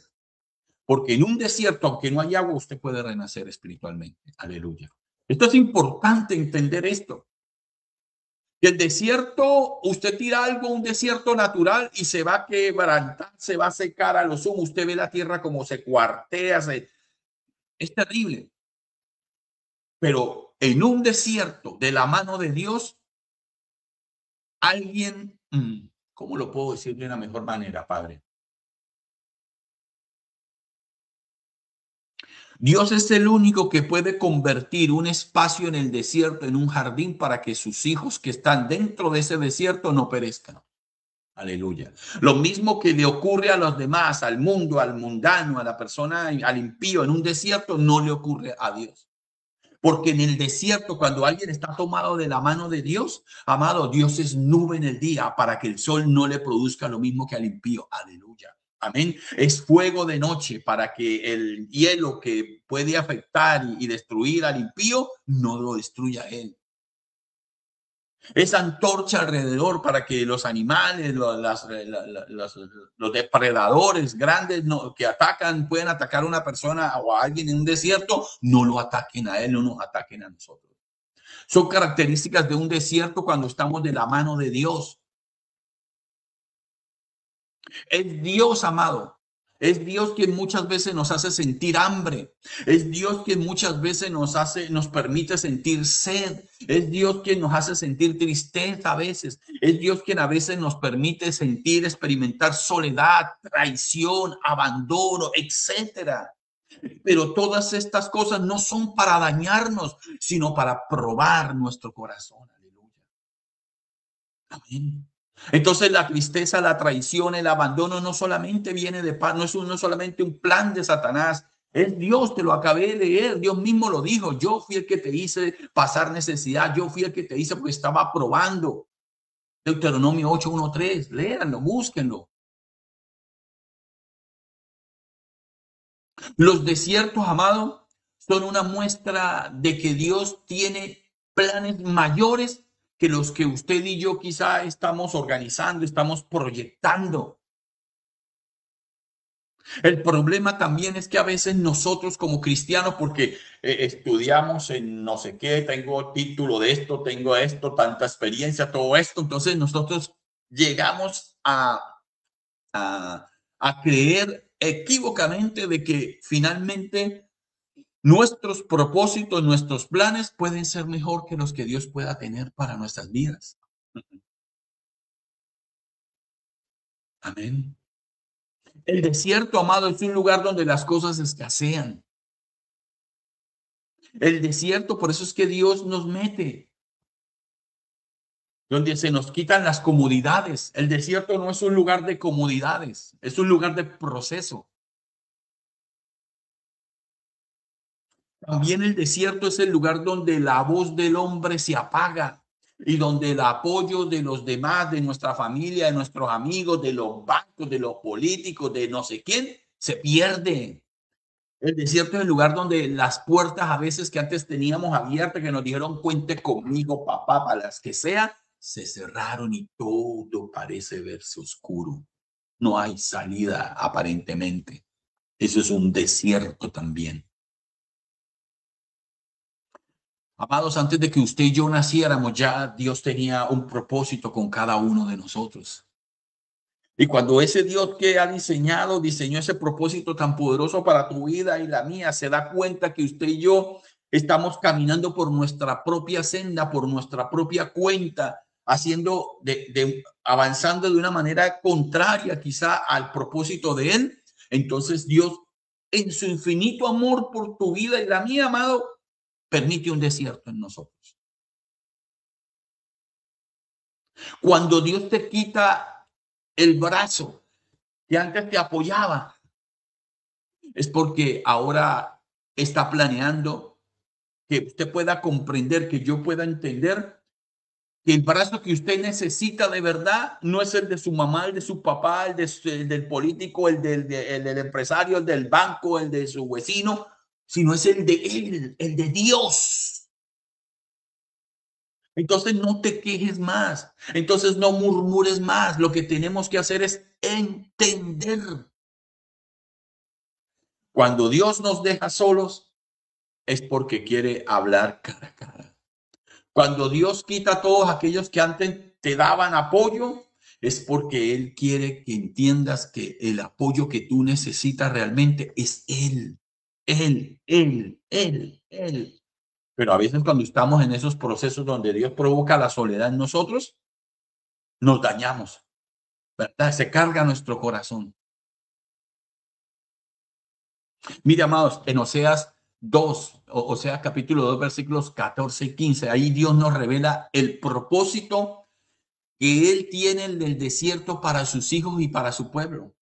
Porque en un desierto, aunque no hay agua, usted puede renacer espiritualmente. Aleluya. Esto es importante entender esto. El desierto, usted tira algo, un desierto natural y se va a quebrantar, se va a secar a lo sumo. Usted ve la tierra como se cuartea, es terrible. Pero en un desierto de la mano de Dios, alguien, ¿cómo lo puedo decir de una mejor manera, Padre? Dios es el único que puede convertir un espacio en el desierto en un jardín para que sus hijos que están dentro de ese desierto no perezcan. Aleluya. Lo mismo que le ocurre a los demás, al mundo, al mundano, a la persona, al impío en un desierto, no le ocurre a Dios. Porque en el desierto, cuando alguien está tomado de la mano de Dios, amado, Dios es nube en el día para que el sol no le produzca lo mismo que al impío. Aleluya. Amén. Es fuego de noche para que el hielo que puede afectar y destruir al impío no lo destruya a él. Es antorcha alrededor para que los animales, los depredadores grandes que atacan, pueden atacar a una persona o a alguien en un desierto, no lo ataquen a él, no nos ataquen a nosotros. Son características de un desierto cuando estamos de la mano de Dios. Es Dios, amado. Es Dios quien muchas veces nos hace sentir hambre. Es Dios quien muchas veces nos permite sentir sed. Es Dios quien nos hace sentir tristeza a veces. Es Dios quien a veces nos permite sentir, experimentar soledad, traición, abandono, etcétera. Pero todas estas cosas no son para dañarnos, sino para probar nuestro corazón. Aleluya. Amén. Entonces la tristeza, la traición, el abandono no solamente viene de paz, no es solamente un plan de Satanás. Es Dios, te lo acabé de leer, Dios mismo lo dijo. Yo fui el que te hice pasar necesidad, yo fui el que te hice porque estaba probando. Deuteronomio 8:1-3, léanlo, búsquenlo. Los desiertos, amado, son una muestra de que Dios tiene planes mayores que los que usted y yo quizá estamos organizando, estamos proyectando. El problema también es que a veces nosotros como cristianos, porque estudiamos en no sé qué, tengo título de esto, tanta experiencia, todo esto, entonces nosotros llegamos a, a creer equívocamente de que finalmente nuestros propósitos, nuestros planes pueden ser mejor que los que Dios pueda tener para nuestras vidas. Amén. El desierto, amado, es un lugar donde las cosas escasean. El desierto, por eso es que Dios nos mete, donde se nos quitan las comodidades. El desierto no es un lugar de comodidades, es un lugar de proceso. También el desierto es el lugar donde la voz del hombre se apaga y donde el apoyo de los demás, de nuestra familia, de nuestros amigos, de los bancos, de los políticos, de no sé quién, se pierde. El desierto es el lugar donde las puertas a veces que antes teníamos abiertas, que nos dijeron cuente conmigo, papá, para las que sea, se cerraron y todo parece verse oscuro. No hay salida aparentemente. Eso es un desierto también. Amados, antes de que usted y yo naciéramos, ya Dios tenía un propósito con cada uno de nosotros. Y cuando ese Dios que ha diseñó ese propósito tan poderoso para tu vida y la mía, se da cuenta que usted y yo estamos caminando por nuestra propia senda, por nuestra propia cuenta, avanzando de una manera contraria quizá al propósito de Él, entonces Dios, en su infinito amor por tu vida y la mía, amado, permite un desierto en nosotros. Cuando Dios te quita el brazo que antes te apoyaba, es porque ahora está planeando que usted pueda comprender, que yo pueda entender que el brazo que usted necesita de verdad no es el de su mamá, el de su papá, el del político, el del empresario, el del banco, el de su vecino, sino es el de él, el de Dios. Entonces no te quejes más, entonces no murmures más. Lo que tenemos que hacer es entender. Cuando Dios nos deja solos es porque quiere hablar cara a cara. Cuando Dios quita a todos aquellos que antes te daban apoyo, es porque Él quiere que entiendas que el apoyo que tú necesitas realmente es Él. Él. Pero a veces cuando estamos en esos procesos donde Dios provoca la soledad en nosotros, nos dañamos, ¿verdad? Se carga nuestro corazón. Mire, amados, en Oseas 2, Oseas capítulo 2, versículos 14 y 15, ahí Dios nos revela el propósito que Él tiene en el desierto para sus hijos y para su pueblo.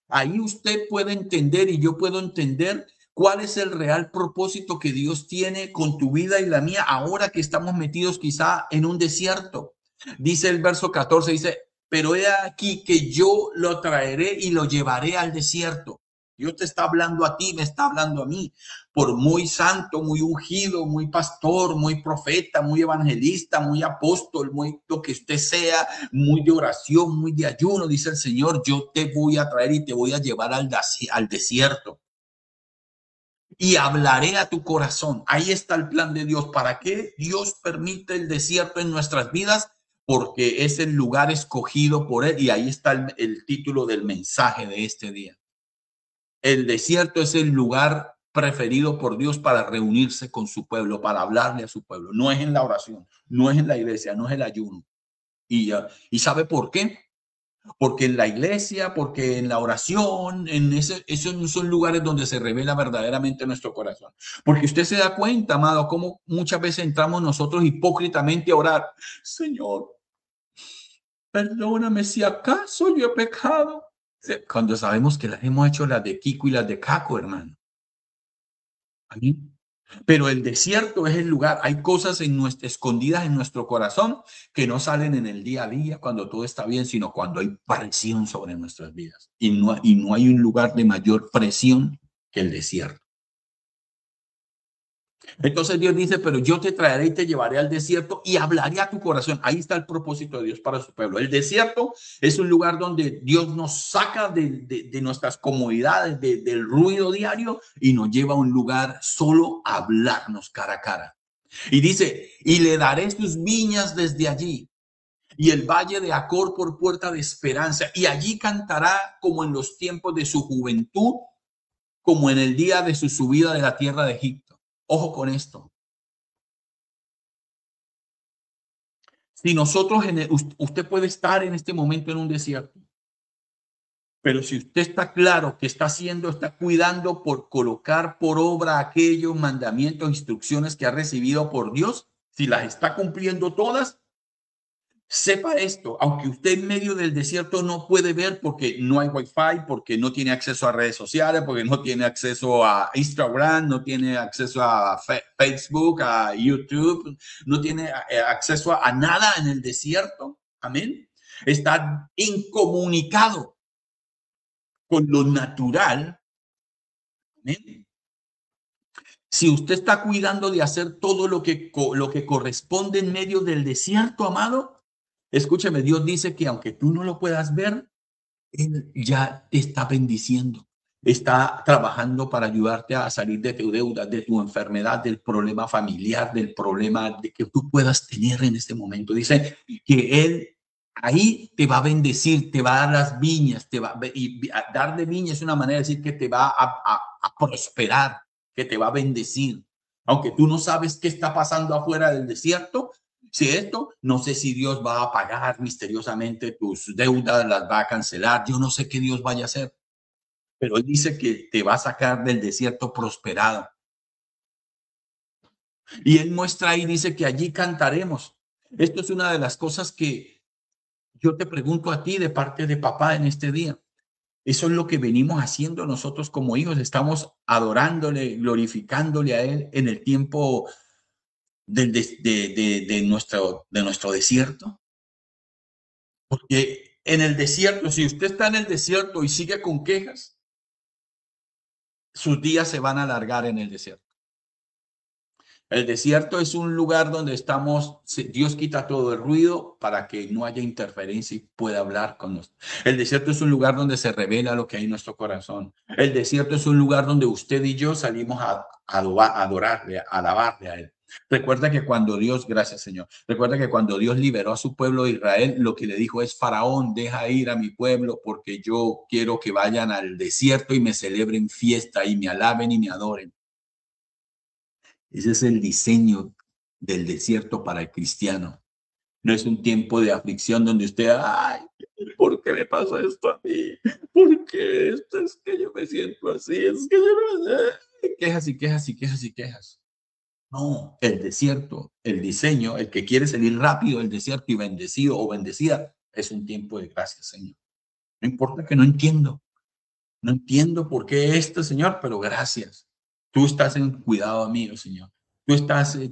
Ahí usted puede entender y yo puedo entender cuál es el real propósito que Dios tiene con tu vida y la mía ahora que estamos metidos quizá en un desierto. Dice el verso 14, dice, pero he aquí que yo lo traeré y lo llevaré al desierto. Dios te está hablando a ti, me está hablando a mí. Por muy santo, muy ungido, muy pastor, muy profeta, muy evangelista, muy apóstol, muy lo que usted sea, muy de oración, muy de ayuno, dice el Señor, yo te voy a traer y te voy a llevar al desierto. Y hablaré a tu corazón. Ahí está el plan de Dios. ¿Para qué Dios permite el desierto en nuestras vidas? Porque es el lugar escogido por Él. Y ahí está el título del mensaje de este día. El desierto es el lugar preferido por Dios para reunirse con su pueblo, para hablarle a su pueblo. No es en la oración, no es en la iglesia, no es el ayuno. ¿Y sabe por qué? Porque en la iglesia, porque en la oración, esos son lugares donde se revela verdaderamente nuestro corazón. Porque usted se da cuenta, amado, cómo muchas veces entramos nosotros hipócritamente a orar. Señor, perdóname si acaso yo he pecado. Cuando sabemos que las hemos hecho las de Kiko y las de Caco, hermano. Amén. Pero el desierto es el lugar. Hay cosas escondidas en nuestro corazón que no salen en el día a día cuando todo está bien, sino cuando hay presión sobre nuestras vidas. Y no hay un lugar de mayor presión que el desierto. Entonces Dios dice, pero yo te traeré y te llevaré al desierto y hablaré a tu corazón. Ahí está el propósito de Dios para su pueblo. El desierto es un lugar donde Dios nos saca de nuestras comodidades, del ruido diario y nos lleva a un lugar solo a hablarnos cara a cara. Y dice, y le daré sus viñas desde allí y el valle de Acor por puerta de esperanza. Y allí cantará como en los tiempos de su juventud, como en el día de su subida de la tierra de Egipto. Ojo con esto. Si nosotros, usted puede estar en este momento en un desierto, pero si usted está claro que está cuidando por colocar por obra aquellos mandamientos, instrucciones que ha recibido por Dios, si las está cumpliendo todas, sepa esto, aunque usted en medio del desierto no puede ver porque no hay wifi, porque no tiene acceso a redes sociales, porque no tiene acceso a Instagram, no tiene acceso a Facebook, a YouTube, no tiene acceso a nada en el desierto. Amén. Está incomunicado con lo natural. Amén. Si usted está cuidando de hacer todo lo que corresponde en medio del desierto, amado, escúcheme, Dios dice que aunque tú no lo puedas ver, Él ya te está bendiciendo. Está trabajando para ayudarte a salir de tu deuda, de tu enfermedad, del problema familiar, del problema de que tú puedas tener en este momento. Dice que Él ahí te va a bendecir, te va a dar las viñas, y dar de viña es una manera de decir que te va a prosperar, que te va a bendecir. Aunque tú no sabes qué está pasando afuera del desierto, si esto, no sé si Dios va a pagar misteriosamente tus deudas, las va a cancelar. Yo no sé qué Dios vaya a hacer, pero Él dice que te va a sacar del desierto prosperado. Y Él muestra ahí, dice que allí cantaremos. Esto es una de las cosas que yo te pregunto a ti de parte de papá en este día. Eso es lo que venimos haciendo nosotros como hijos. Estamos adorándole, glorificándole a Él en el tiempo de nuestro desierto? Porque en el desierto, si usted está en el desierto y sigue con quejas, sus días se van a alargar en el desierto. El desierto es un lugar donde estamos, Dios quita todo el ruido para que no haya interferencia y pueda hablar con nosotros. El desierto es un lugar donde se revela lo que hay en nuestro corazón. El desierto es un lugar donde usted y yo salimos a adorarle, a alabarle a Él. Recuerda que cuando Dios, gracias Señor, recuerda que cuando Dios liberó a su pueblo de Israel, lo que le dijo es: Faraón, deja ir a mi pueblo porque yo quiero que vayan al desierto y me celebren fiesta y me alaben y me adoren. Ese es el diseño del desierto para el cristiano. No es un tiempo de aflicción donde usted, ay, ¿por qué me pasa esto a mí? ¿Por qué esto? Es que yo me siento así, es que yo no sé. Quejas y quejas y quejas y quejas. No, el desierto, el diseño, el que quiere salir rápido del desierto y bendecido o bendecida, es un tiempo de gracia, Señor. No importa que no entiendo. No entiendo por qué esto, Señor, pero gracias. Tú estás en cuidado mío, Señor.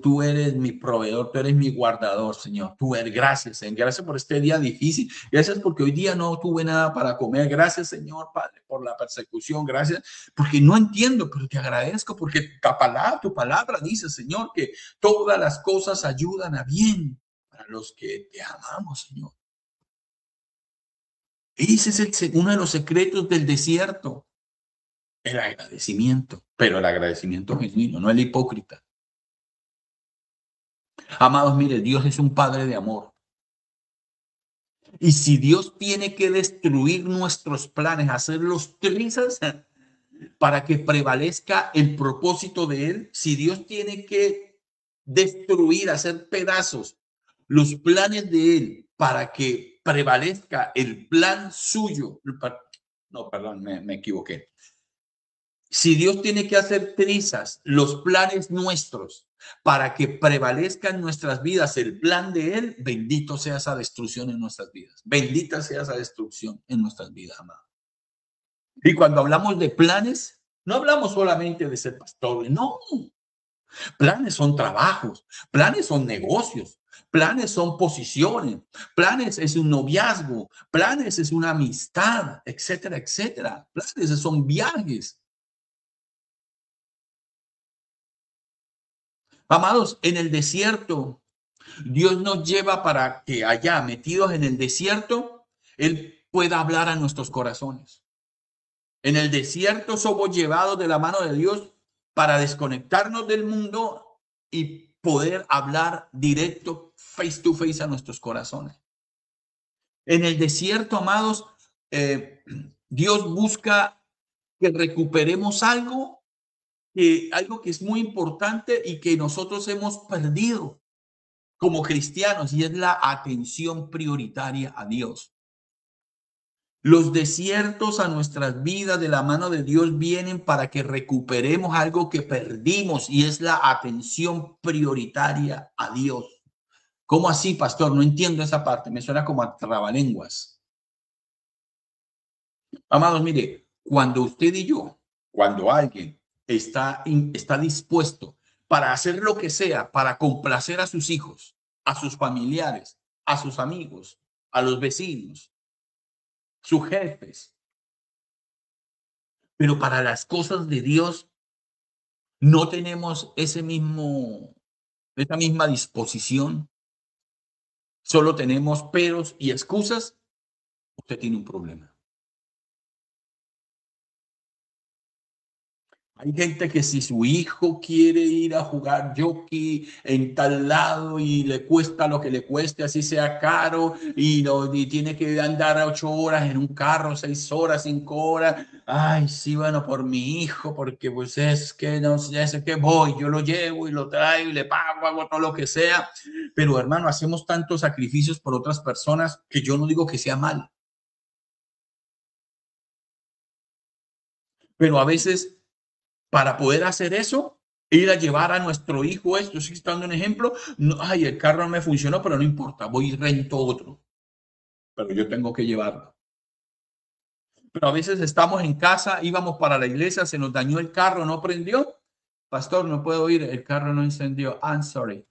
Tú eres mi proveedor, tú eres mi guardador, Señor. Tú eres, gracias, Señor. Gracias por este día difícil. Gracias porque hoy día no tuve nada para comer. Gracias, Señor, Padre, por la persecución. Gracias porque no entiendo, pero te agradezco porque tu palabra dice, Señor, que todas las cosas ayudan a bien para los que te amamos, Señor. Ese es uno de los secretos del desierto. El agradecimiento, pero el agradecimiento genuino, no el hipócrita. Amados, mire, Dios es un Padre de amor. Y si Dios tiene que destruir nuestros planes, hacerlos trizas para que prevalezca el propósito de Él, si Dios tiene que destruir, hacer pedazos los planes de Él para que prevalezca el plan suyo. No, perdón, me equivoqué. Si Dios tiene que hacer trizas los planes nuestros para que prevalezca en nuestras vidas el plan de Él, bendito sea esa destrucción en nuestras vidas. Bendita sea esa destrucción en nuestras vidas, amado. Y cuando hablamos de planes, no hablamos solamente de ser pastor, no. Planes son trabajos, planes son negocios, planes son posiciones, planes es un noviazgo, planes es una amistad, etcétera, etcétera. Planes son viajes. Amados, en el desierto, Dios nos lleva para que allá, metidos en el desierto, Él pueda hablar a nuestros corazones. En el desierto somos llevados de la mano de Dios para desconectarnos del mundo y poder hablar directo, face to face a nuestros corazones. En el desierto, amados, Dios busca que recuperemos algo que es muy importante y que nosotros hemos perdido como cristianos, y es la atención prioritaria a Dios. Los desiertos a nuestras vidas de la mano de Dios vienen para que recuperemos algo que perdimos, y es la atención prioritaria a Dios. ¿Cómo así, pastor? No entiendo esa parte. Me suena como a trabalenguas. Amados, mire, cuando usted y yo, cuando alguien está dispuesto para hacer lo que sea, para complacer a sus hijos, a sus familiares, a sus amigos, a los vecinos, sus jefes, pero para las cosas de Dios no tenemos esa misma disposición, solo tenemos peros y excusas, usted tiene un problema. Hay gente que si su hijo quiere ir a jugar jockey en tal lado y le cuesta lo que le cueste, así sea caro, y tiene que andar 8 horas en un carro, 6 horas, 5 horas. Ay, sí, bueno, por mi hijo, porque pues es que no sé qué voy, yo lo llevo y lo traigo y le pago, hago todo lo que sea. Pero hermano, hacemos tantos sacrificios por otras personas que yo no digo que sea mal. Pero a veces, para poder hacer eso, ir a llevar a nuestro hijo esto, estoy dando un ejemplo, no, ay, el carro no me funcionó, pero no importa, voy y rento otro, pero yo tengo que llevarlo. Pero a veces estamos en casa, íbamos para la iglesia, se nos dañó el carro, no prendió. Pastor, no puedo ir, el carro no encendió. I'm sorry.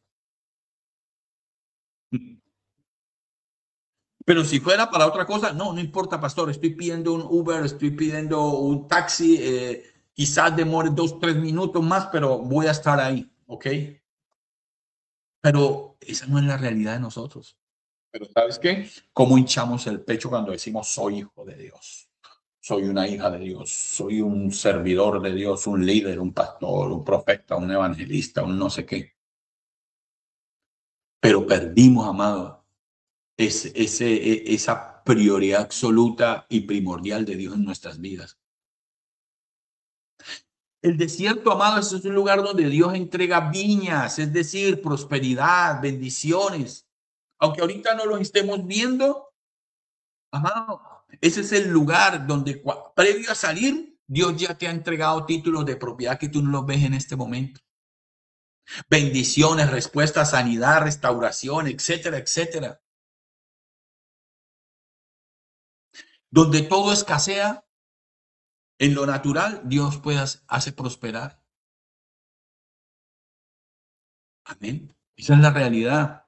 Pero si fuera para otra cosa, no, no importa, pastor, estoy pidiendo un Uber, estoy pidiendo un taxi, quizás demore 2, 3 minutos más, pero voy a estar ahí, ¿ok? Pero esa no es la realidad de nosotros. Pero ¿sabes qué? ¿Cómo hinchamos el pecho cuando decimos soy hijo de Dios? Soy una hija de Dios, soy un servidor de Dios, un líder, un pastor, un profeta, un evangelista, un no sé qué. Pero perdimos, amado, esa prioridad absoluta y primordial de Dios en nuestras vidas. El desierto, amado, es un lugar donde Dios entrega viñas, es decir, prosperidad, bendiciones. Aunque ahorita no los estemos viendo, amado, ese es el lugar donde previo a salir, Dios ya te ha entregado títulos de propiedad que tú no los ves en este momento. Bendiciones, respuestas, sanidad, restauración, etcétera, etcétera. Donde todo escasea, en lo natural, Dios hace prosperar. Amén. Esa es la realidad.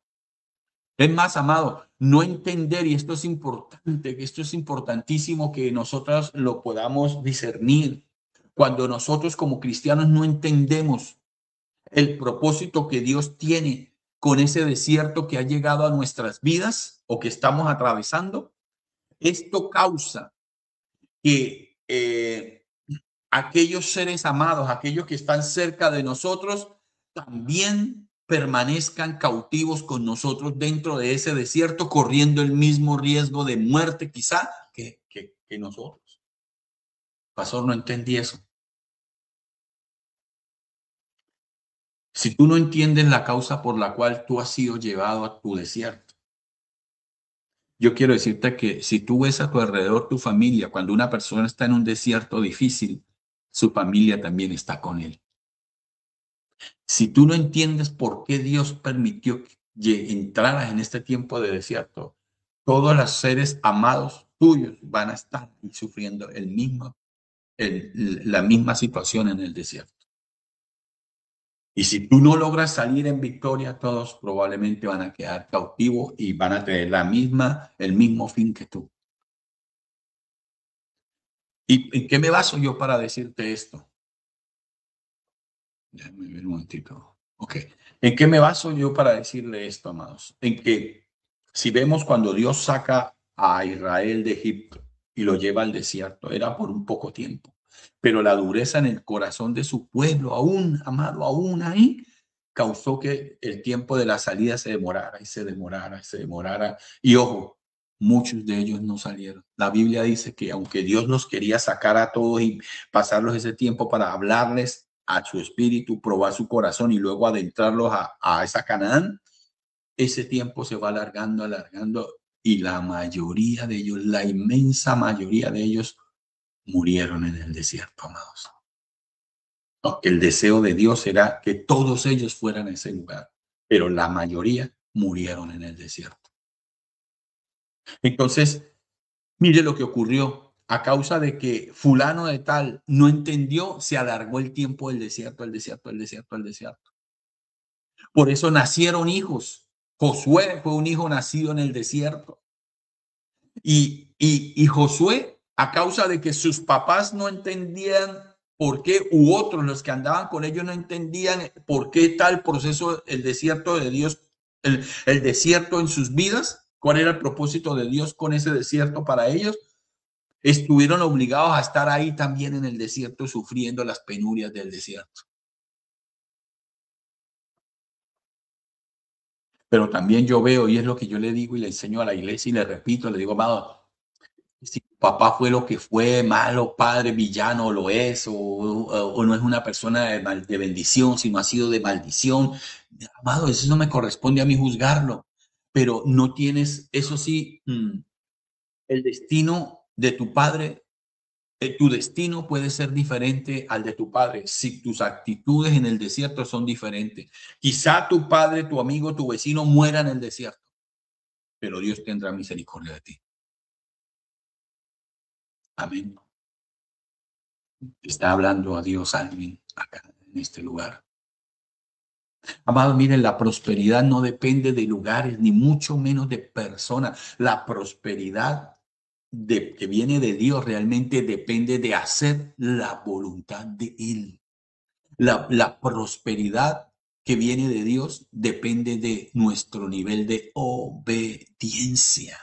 Es más, amado, no entender, y esto es importante, que esto es importantísimo que nosotros lo podamos discernir. Cuando nosotros como cristianos no entendemos el propósito que Dios tiene con ese desierto que ha llegado a nuestras vidas o que estamos atravesando, esto causa que aquellos seres amados, aquellos que están cerca de nosotros, también permanezcan cautivos con nosotros dentro de ese desierto, corriendo el mismo riesgo de muerte quizá que nosotros. Pastor, no entendí eso. Si tú no entiendes la causa por la cual tú has sido llevado a tu desierto, yo quiero decirte que si tú ves a tu alrededor tu familia, cuando una persona está en un desierto difícil, su familia también está con él. Si tú no entiendes por qué Dios permitió que entraras en este tiempo de desierto, todos los seres amados tuyos van a estar sufriendo la misma situación en el desierto. Y si tú no logras salir en victoria, todos probablemente van a quedar cautivos y van a tener el mismo fin que tú. ¿Y en qué me baso yo para decirte esto? Déjame ver un momentito. Ok. ¿En qué me baso yo para decirle esto, amados? En que si vemos cuando Dios saca a Israel de Egipto y lo lleva al desierto, era por un poco tiempo. Pero la dureza en el corazón de su pueblo, aún, amado, aún ahí, causó que el tiempo de la salida se demorara y se demorara y se demorara. Y ojo, muchos de ellos no salieron. La Biblia dice que aunque Dios los quería sacar a todos y pasarlos ese tiempo para hablarles a su espíritu, probar su corazón y luego adentrarlos a esa Canaán, ese tiempo se va alargando, alargando y la mayoría de ellos, la inmensa mayoría de ellos murieron en el desierto, amados. Aunque el deseo de Dios era que todos ellos fueran a ese lugar, pero la mayoría murieron en el desierto. Entonces, mire lo que ocurrió. A causa de que fulano de tal no entendió, se alargó el tiempo del desierto, el desierto, el desierto, el desierto. Por eso nacieron hijos. Josué fue un hijo nacido en el desierto. Y Josué, a causa de que sus papás no entendían por qué, u otros, los que andaban con ellos, no entendían por qué tal proceso, el desierto de Dios, el desierto en sus vidas, cuál era el propósito de Dios con ese desierto para ellos, estuvieron obligados a estar ahí también en el desierto, sufriendo las penurias del desierto. Pero también yo veo, y es lo que yo le digo y le enseño a la iglesia y le repito, le digo, amado, si papá fue lo que fue, malo, padre, villano, lo es, o no es una persona de bendición, sino ha sido de maldición, amado, eso no me corresponde a mí juzgarlo, pero no tienes, eso sí, el destino de tu padre, tu destino puede ser diferente al de tu padre si tus actitudes en el desierto son diferentes. Quizá tu padre, tu amigo, tu vecino muera en el desierto, pero Dios tendrá misericordia de ti. Amén. Está hablando a Dios alguien acá en este lugar. Amado, miren, la prosperidad no depende de lugares, ni mucho menos de personas. La prosperidad que viene de Dios realmente depende de hacer la voluntad de Él. La prosperidad que viene de Dios depende de nuestro nivel de obediencia.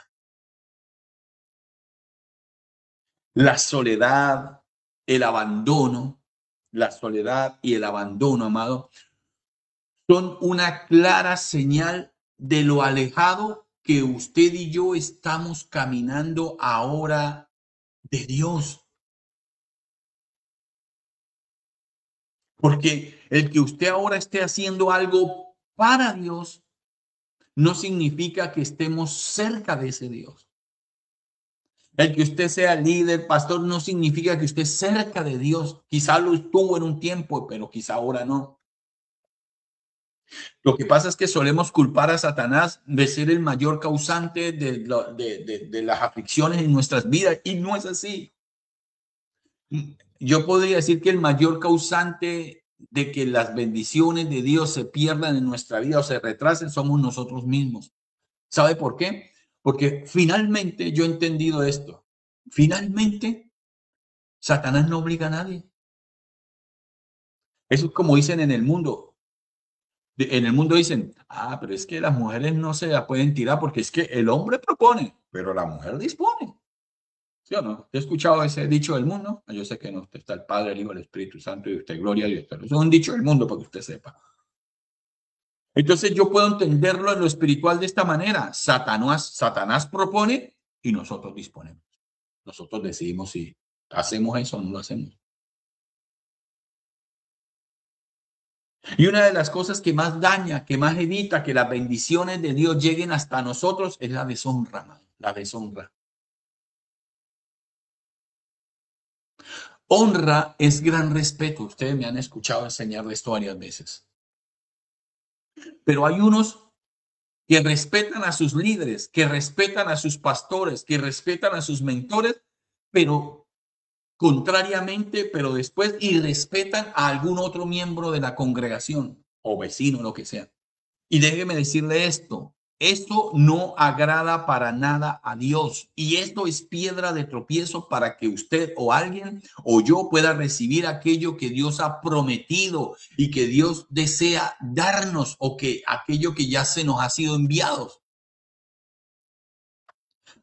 La soledad, el abandono, la soledad y el abandono, amado, son una clara señal de lo alejado que usted y yo estamos caminando ahora de Dios. Porque el que usted ahora esté haciendo algo para Dios no significa que estemos cerca de ese Dios. El que usted sea líder, pastor, no significa que usted cerca de Dios. Quizá lo estuvo en un tiempo, pero quizá ahora no. Lo que pasa es que solemos culpar a Satanás de ser el mayor causante de las aflicciones en nuestras vidas y no es así. Yo podría decir que el mayor causante de que las bendiciones de Dios se pierdan en nuestra vida o se retrasen somos nosotros mismos. ¿Sabe por qué? Porque finalmente yo he entendido esto. Finalmente, Satanás no obliga a nadie. Eso es como dicen en el mundo. En el mundo dicen, pero es que las mujeres no se la pueden tirar porque es que el hombre propone, pero la mujer dispone. ¿Sí o no? ¿He escuchado ese dicho del mundo? Yo sé que no, usted está el Padre, el Hijo, el Espíritu Santo y usted, gloria a Dios. Pero eso es un dicho del mundo para que usted sepa. Entonces yo puedo entenderlo en lo espiritual de esta manera. Satanás propone y nosotros disponemos. Nosotros decidimos si hacemos eso o no lo hacemos. Y una de las cosas que más daña, que más evita que las bendiciones de Dios lleguen hasta nosotros es la deshonra, la deshonra. Honra es gran respeto. Ustedes me han escuchado enseñar esto varias veces. Pero hay unos que respetan a sus líderes, que respetan a sus pastores, que respetan a sus mentores, pero contrariamente, pero después irrespetan a algún otro miembro de la congregación o vecino, lo que sea. Y déjeme decirle esto no agrada para nada a Dios y esto es piedra de tropiezo para que usted o alguien o yo pueda recibir aquello que Dios ha prometido y que Dios desea darnos o que aquello que ya se nos ha sido enviado.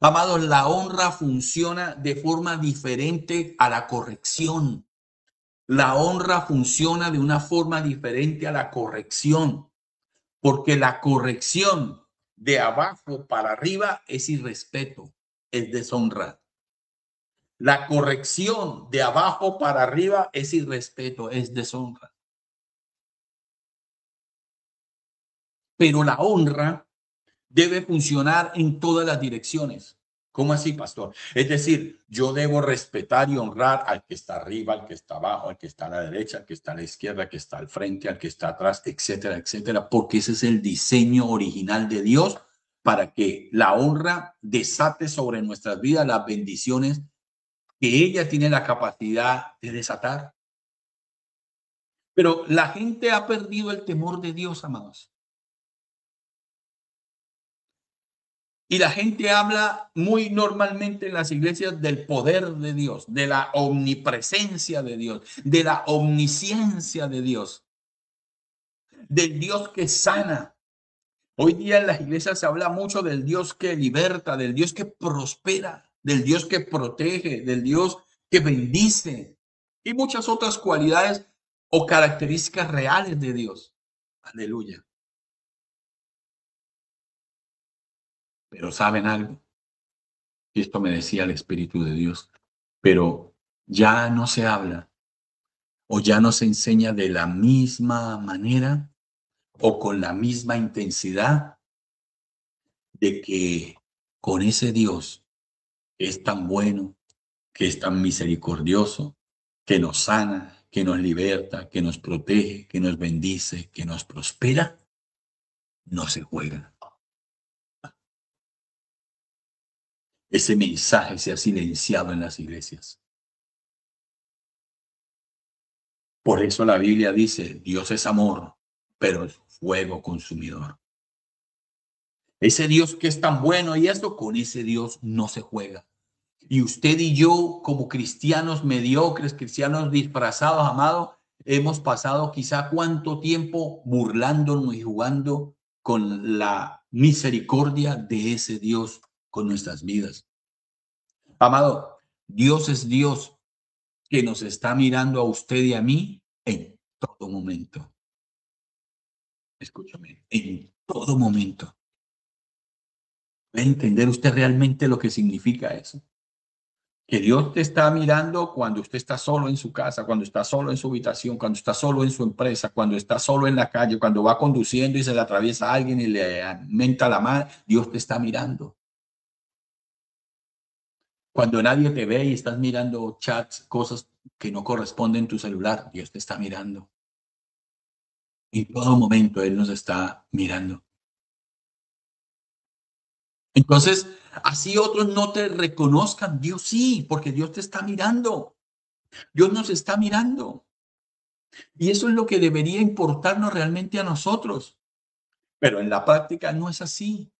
Amados, la honra funciona de forma diferente a la corrección. La honra funciona de una forma diferente a la corrección. Porque la corrección de abajo para arriba es irrespeto, es deshonra. La corrección de abajo para arriba es irrespeto, es deshonra. Pero la honra debe funcionar en todas las direcciones. ¿Cómo así, pastor? Es decir, yo debo respetar y honrar al que está arriba, al que está abajo, al que está a la derecha, al que está a la izquierda, al que está al frente, al que está atrás, etcétera, etcétera, porque ese es el diseño original de Dios para que la honra desate sobre nuestras vidas las bendiciones que ella tiene la capacidad de desatar. Pero la gente ha perdido el temor de Dios, amados. Y la gente habla muy normalmente en las iglesias del poder de Dios, de la omnipresencia de Dios, de la omnisciencia de Dios, del Dios que sana. Hoy día en las iglesias se habla mucho del Dios que liberta, del Dios que prospera, del Dios que protege, del Dios que bendice y muchas otras cualidades o características reales de Dios. Aleluya. Pero ¿saben algo? Y esto me decía el Espíritu de Dios. Pero ya no se habla o ya no se enseña de la misma manera o con la misma intensidad de que con ese Dios que es tan bueno, que es tan misericordioso, que nos sana, que nos liberta, que nos protege, que nos bendice, que nos prospera, no se juega. Ese mensaje se ha silenciado en las iglesias. Por eso la Biblia dice, Dios es amor, pero fuego consumidor. Ese Dios que es tan bueno y esto, con ese Dios no se juega. Y usted y yo, como cristianos mediocres, cristianos disfrazados, amados, hemos pasado quizá cuánto tiempo burlándonos y jugando con la misericordia de ese Dios con nuestras vidas. Amado, Dios es Dios que nos está mirando a usted y a mí en todo momento. Escúchame, en todo momento. ¿Va a entender usted realmente lo que significa eso? Que Dios te está mirando cuando usted está solo en su casa, cuando está solo en su habitación, cuando está solo en su empresa, cuando está solo en la calle, cuando va conduciendo y se le atraviesa a alguien y le menta la mano, Dios te está mirando. Cuando nadie te ve y estás mirando chats, cosas que no corresponden en tu celular, Dios te está mirando. En todo momento Él nos está mirando. Entonces, así otros no te reconozcan, Dios sí, porque Dios te está mirando. Dios nos está mirando. Y eso es lo que debería importarnos realmente a nosotros. Pero en la práctica no es así,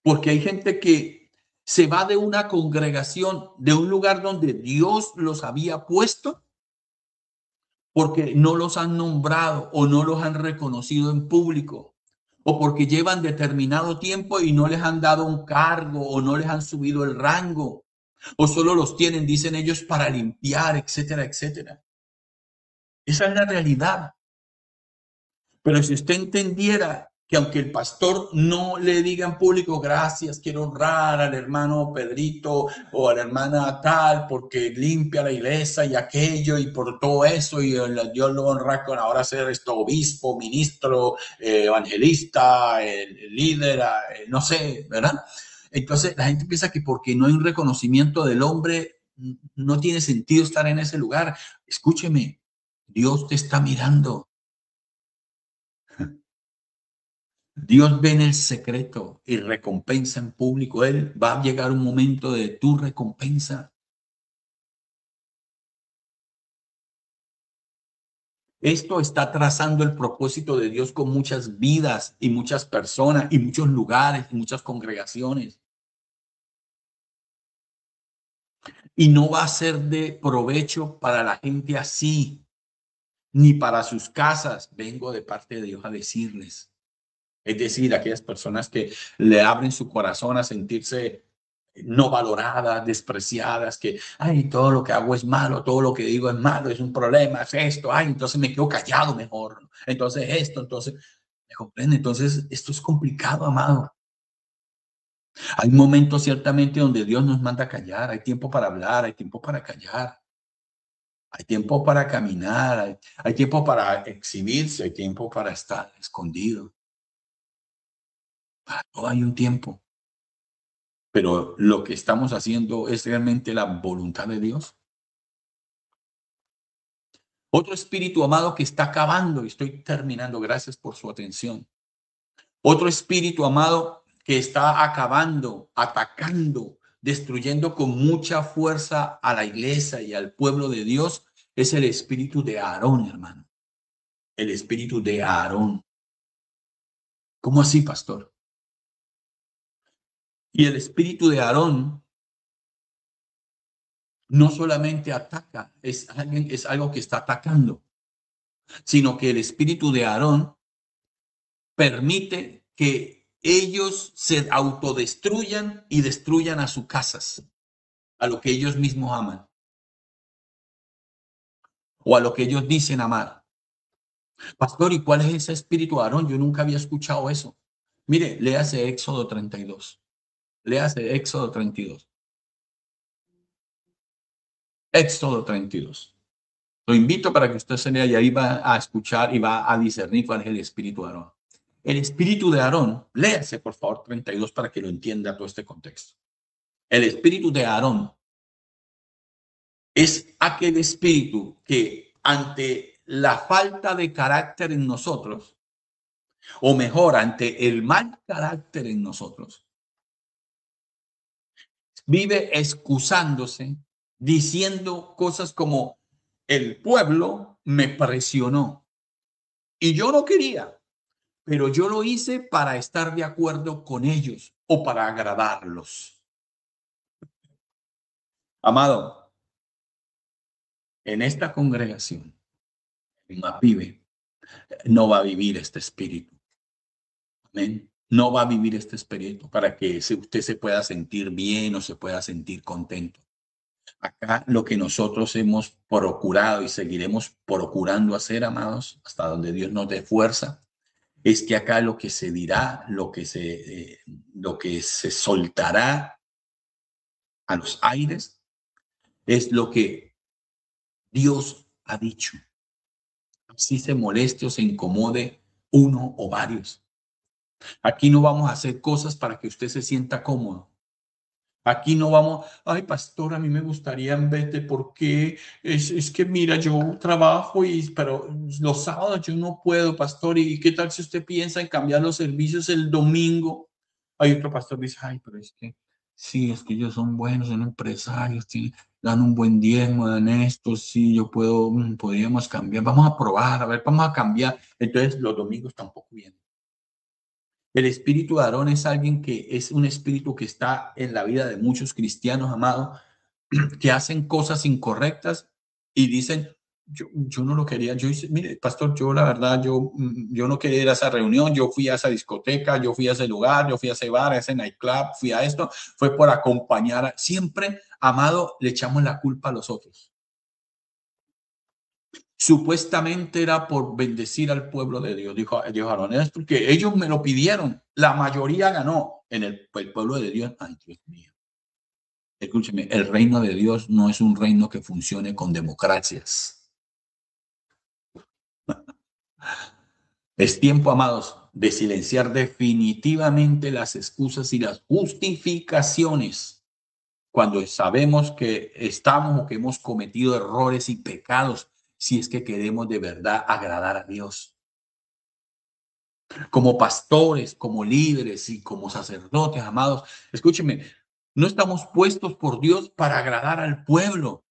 porque hay gente que se va de una congregación, de un lugar donde Dios los había puesto, porque no los han nombrado o no los han reconocido en público, o porque llevan determinado tiempo y no les han dado un cargo o no les han subido el rango, o solo los tienen, dicen ellos, para limpiar, etcétera, etcétera. Esa es la realidad. Pero si usted entendiera que aunque el pastor no le diga en público, gracias, quiero honrar al hermano Pedrito o a la hermana tal, porque limpia la iglesia y aquello y por todo eso, y Dios lo honra con ahora ser esto, obispo, ministro, evangelista, el líder, no sé, ¿verdad? Entonces la gente piensa que porque no hay un reconocimiento del hombre, no tiene sentido estar en ese lugar. Escúcheme, Dios te está mirando. Dios ve en el secreto y recompensa en público. Él va a llegar un momento de tu recompensa. Esto está trazando el propósito de Dios con muchas vidas y muchas personas y muchos lugares y muchas congregaciones. Y no va a ser de provecho para la gente así, ni para sus casas. Vengo de parte de Dios a decirles. Es decir, aquellas personas que le abren su corazón a sentirse no valoradas, despreciadas, que, ay, todo lo que hago es malo, todo lo que digo es malo, es un problema, es esto, ay, entonces me quedo callado mejor. Entonces esto, entonces, ¿me comprende? Entonces, esto es complicado, amado. Hay momentos ciertamente donde Dios nos manda a callar, hay tiempo para hablar, hay tiempo para callar, hay tiempo para caminar, hay tiempo para exhibirse, hay tiempo para estar escondido. Para todo hay un tiempo. Pero lo que estamos haciendo es realmente la voluntad de Dios. Otro espíritu, amado, que está acabando, y estoy terminando, gracias por su atención. Otro espíritu, amado, que está acabando, atacando, destruyendo con mucha fuerza a la iglesia y al pueblo de Dios, es el espíritu de Aarón, hermano. El espíritu de Aarón. ¿Cómo así, pastor? Y el espíritu de Aarón no solamente ataca, es algo que está atacando, sino que el espíritu de Aarón permite que ellos se autodestruyan y destruyan a sus casas, a lo que ellos mismos aman o a lo que ellos dicen amar. Pastor, ¿y cuál es ese espíritu de Aarón? Yo nunca había escuchado eso. Mire, léase Éxodo 32. Léase Éxodo 32. Éxodo 32. Lo invito para que usted se lea y ahí va a escuchar y va a discernir cuál es el espíritu de Aarón. El espíritu de Aarón, léase por favor 32 para que lo entienda todo este contexto. El espíritu de Aarón es aquel espíritu que ante la falta de carácter en nosotros, o mejor, ante el mal carácter en nosotros, vive excusándose, diciendo cosas como el pueblo me presionó y yo no quería. pero yo lo hice para estar de acuerdo con ellos o para agradarlos. Amado, en esta congregación, en Mapibe, no va a vivir este espíritu. Amén. No va a vivir este espíritu para que usted se pueda sentir bien o se pueda sentir contento. Acá lo que nosotros hemos procurado y seguiremos procurando hacer, amados, hasta donde Dios nos dé fuerza, es que acá lo que se dirá, lo que se soltará a los aires es lo que Dios ha dicho. Si se moleste o se incomode uno o varios. Aquí no vamos a hacer cosas para que usted se sienta cómodo. Aquí no vamos, ay, pastor, a mí me gustaría en vez de porque es que mira, yo trabajo pero los sábados yo no puedo, pastor, y qué tal si usted piensa en cambiar los servicios el domingo. Hay otro pastor que dice, ay, pero es que sí, es que ellos son buenos, son empresarios, dan un buen diezmo, dan esto, sí, yo puedo, podríamos cambiar, vamos a probar, a ver, vamos a cambiar. Entonces los domingos tampoco vienen. El espíritu de Aarón es alguien que es un espíritu que está en la vida de muchos cristianos, amados, que hacen cosas incorrectas y dicen, yo no lo quería, yo hice, mire, pastor, yo la verdad, yo no quería ir a esa reunión, yo fui a esa discoteca, yo fui a ese lugar, yo fui a ese bar, a ese nightclub, fui a esto, fue por acompañar, siempre, amado, le echamos la culpa a los otros. Supuestamente era por bendecir al pueblo de Dios, dijo Aarón, es porque ellos me lo pidieron, la mayoría ganó en el pueblo de Dios. Ay, Dios mío. Escúcheme, el reino de Dios no es un reino que funcione con democracias. Es tiempo, amados, de silenciar definitivamente las excusas y las justificaciones cuando sabemos que estamos o que hemos cometido errores y pecados, si es que queremos de verdad agradar a Dios. Como pastores, como líderes y como sacerdotes, amados, escúcheme, no estamos puestos por Dios para agradar al pueblo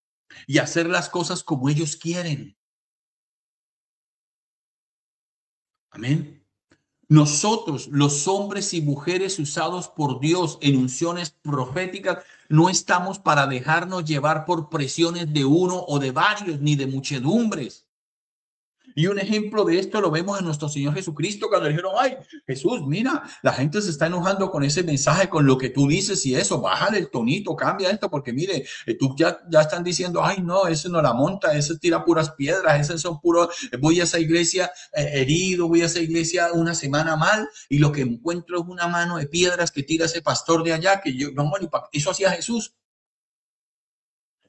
y hacer las cosas como ellos quieren. Amén. Nosotros, los hombres y mujeres usados por Dios en unciones proféticas, no estamos para dejarnos llevar por presiones de uno o de varios, ni de muchedumbres. Y un ejemplo de esto lo vemos en nuestro Señor Jesucristo cuando le dijeron, ay, Jesús, mira, la gente se está enojando con ese mensaje, con lo que tú dices y eso, bájale el tonito, cambia esto, porque mire, tú ya están diciendo, ay, no, ese no la monta, ese tira puras piedras, ese son puros, voy a esa iglesia herido, voy a esa iglesia una semana mal y lo que encuentro es una mano de piedras que tira ese pastor de allá, que yo, no, eso hacía Jesús.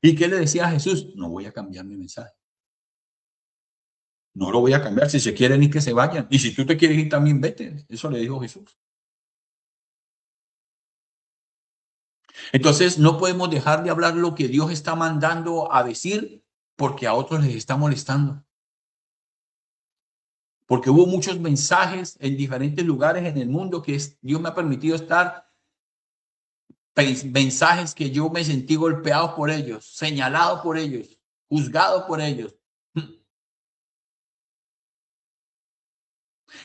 ¿Y qué le decía a Jesús? No voy a cambiar mi mensaje. No lo voy a cambiar. Si se quieren ir, que se vayan. Y si tú te quieres ir también, vete. Eso le dijo Jesús. Entonces, no podemos dejar de hablar lo que Dios está mandando a decir porque a otros les está molestando. Porque hubo muchos mensajes en diferentes lugares en el mundo que Dios me ha permitido estar, mensajes que yo me sentí golpeado por ellos, señalado por ellos, juzgado por ellos.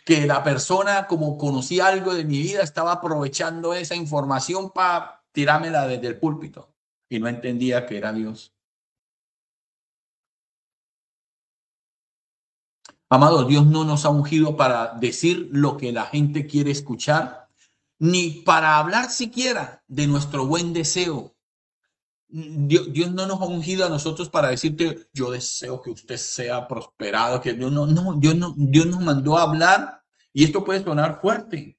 Que la persona, como conocía algo de mi vida, estaba aprovechando esa información para tirármela desde el púlpito y no entendía que era Dios. Amado, Dios no nos ha ungido para decir lo que la gente quiere escuchar, ni para hablar siquiera de nuestro buen deseo. Dios no nos ha ungido a nosotros para decirte, yo deseo que usted sea prosperado, que Dios no, Dios nos mandó a hablar, y esto puede sonar fuerte.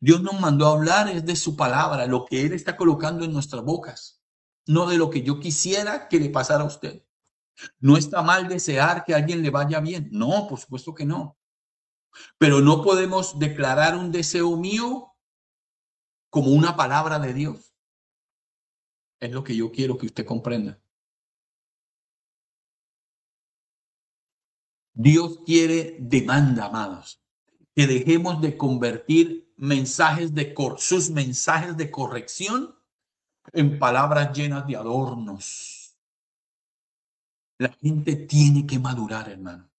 Dios nos mandó a hablar es de su palabra, lo que Él está colocando en nuestras bocas, no de lo que yo quisiera que le pasara a usted. No está mal desear que a alguien le vaya bien, no, por supuesto que no, pero no podemos declarar un deseo mío como una palabra de Dios. Es lo que yo quiero que usted comprenda. Dios quiere demanda, amados, que dejemos de convertir sus mensajes de corrección en palabras llenas de adornos. La gente tiene que madurar, hermano.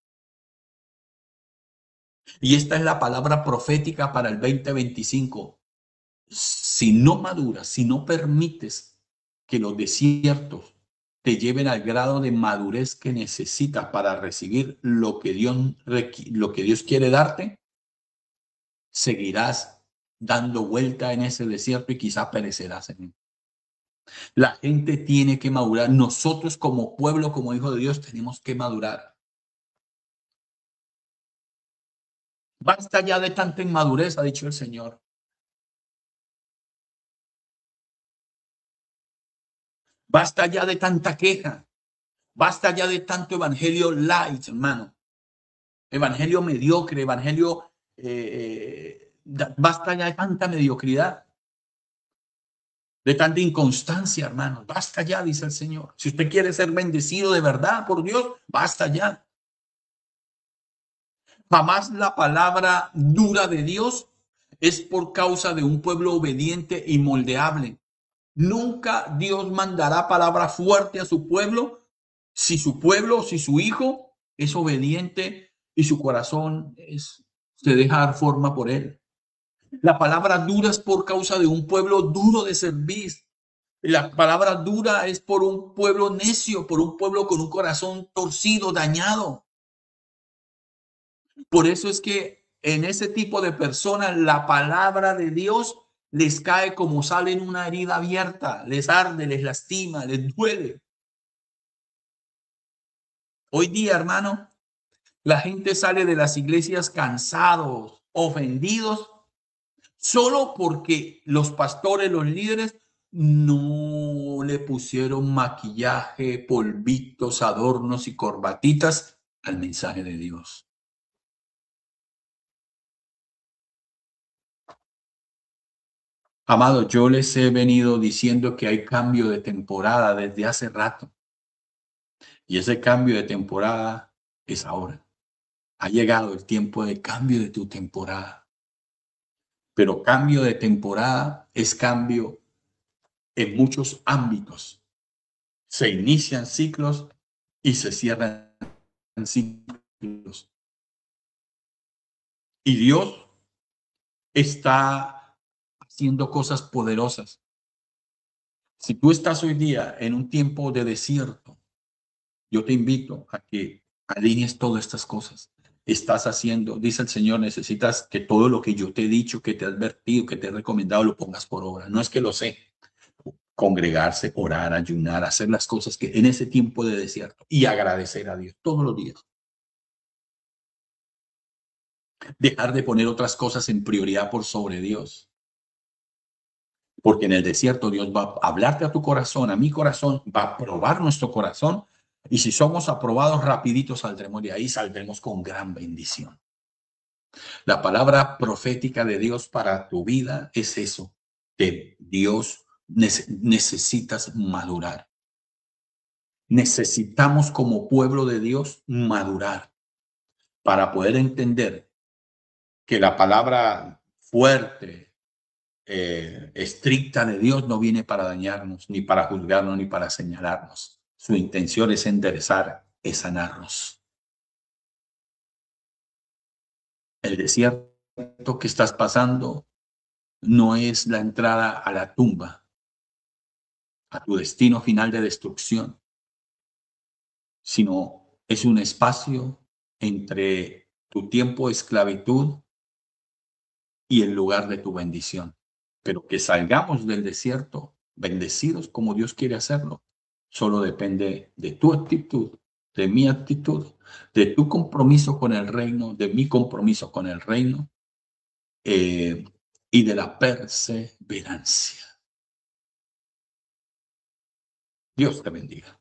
Y esta es la palabra profética para el 2025. Si no maduras, si no permites que los desiertos te lleven al grado de madurez que necesitas para recibir lo que Dios quiere darte, seguirás dando vuelta en ese desierto y quizás perecerás en él. La gente tiene que madurar. Nosotros como pueblo, como hijo de Dios, tenemos que madurar. Basta ya de tanta inmadurez, ha dicho el Señor. Basta ya de tanta queja. Basta ya de tanto evangelio light, hermano. Evangelio mediocre, evangelio... basta ya de tanta mediocridad, de tanta inconstancia, hermano. Basta ya, dice el Señor. Si usted quiere ser bendecido de verdad por Dios, basta ya. Jamás la palabra dura de Dios es por causa de un pueblo obediente y moldeable. Nunca Dios mandará palabra fuerte a su pueblo, si su hijo es obediente y su corazón se deja dar forma por él. La palabra dura es por causa de un pueblo duro de servir. La palabra dura es por un pueblo necio, por un pueblo con un corazón torcido, dañado. Por eso es que en ese tipo de personas la palabra de Dios les cae como sale en una herida abierta, les arde, les lastima, les duele. Hoy día, hermano, la gente sale de las iglesias cansados, ofendidos, solo porque los pastores, los líderes, no le pusieron maquillaje, polvitos, adornos y corbatitas al mensaje de Dios. Amado, yo les he venido diciendo que hay cambio de temporada desde hace rato. Y ese cambio de temporada es ahora. Ha llegado el tiempo de cambio de tu temporada. Pero cambio de temporada es cambio en muchos ámbitos. Se inician ciclos y se cierran ciclos. Y Dios está haciendo cosas poderosas. Si tú estás hoy día en un tiempo de desierto, yo te invito a que alinees todas estas cosas. Estás haciendo, dice el Señor, necesitas que todo lo que yo te he dicho, que te he advertido, que te he recomendado, lo pongas por obra. No es que lo sé. Congregarse, orar, ayunar, hacer las cosas que en ese tiempo de desierto y agradecer a Dios todos los días. Dejar de poner otras cosas en prioridad por sobre Dios. Porque en el desierto Dios va a hablarte a tu corazón, a mi corazón, va a probar nuestro corazón. Y si somos aprobados, rapidito saldremos de ahí, saldremos con gran bendición. La palabra profética de Dios para tu vida es eso, que Dios necesitas madurar. Necesitamos como pueblo de Dios madurar para poder entender que la palabra fuerte, estricta de Dios no viene para dañarnos, ni para juzgarnos, ni para señalarnos. Su intención es enderezar, es sanarnos. El desierto que estás pasando no es la entrada a la tumba, a tu destino final de destrucción, sino es un espacio entre tu tiempo de esclavitud y el lugar de tu bendición. Pero que salgamos del desierto bendecidos como Dios quiere hacerlo, solo depende de tu actitud, de mi actitud, de tu compromiso con el reino, de mi compromiso con el reino y de la perseverancia. Dios te bendiga.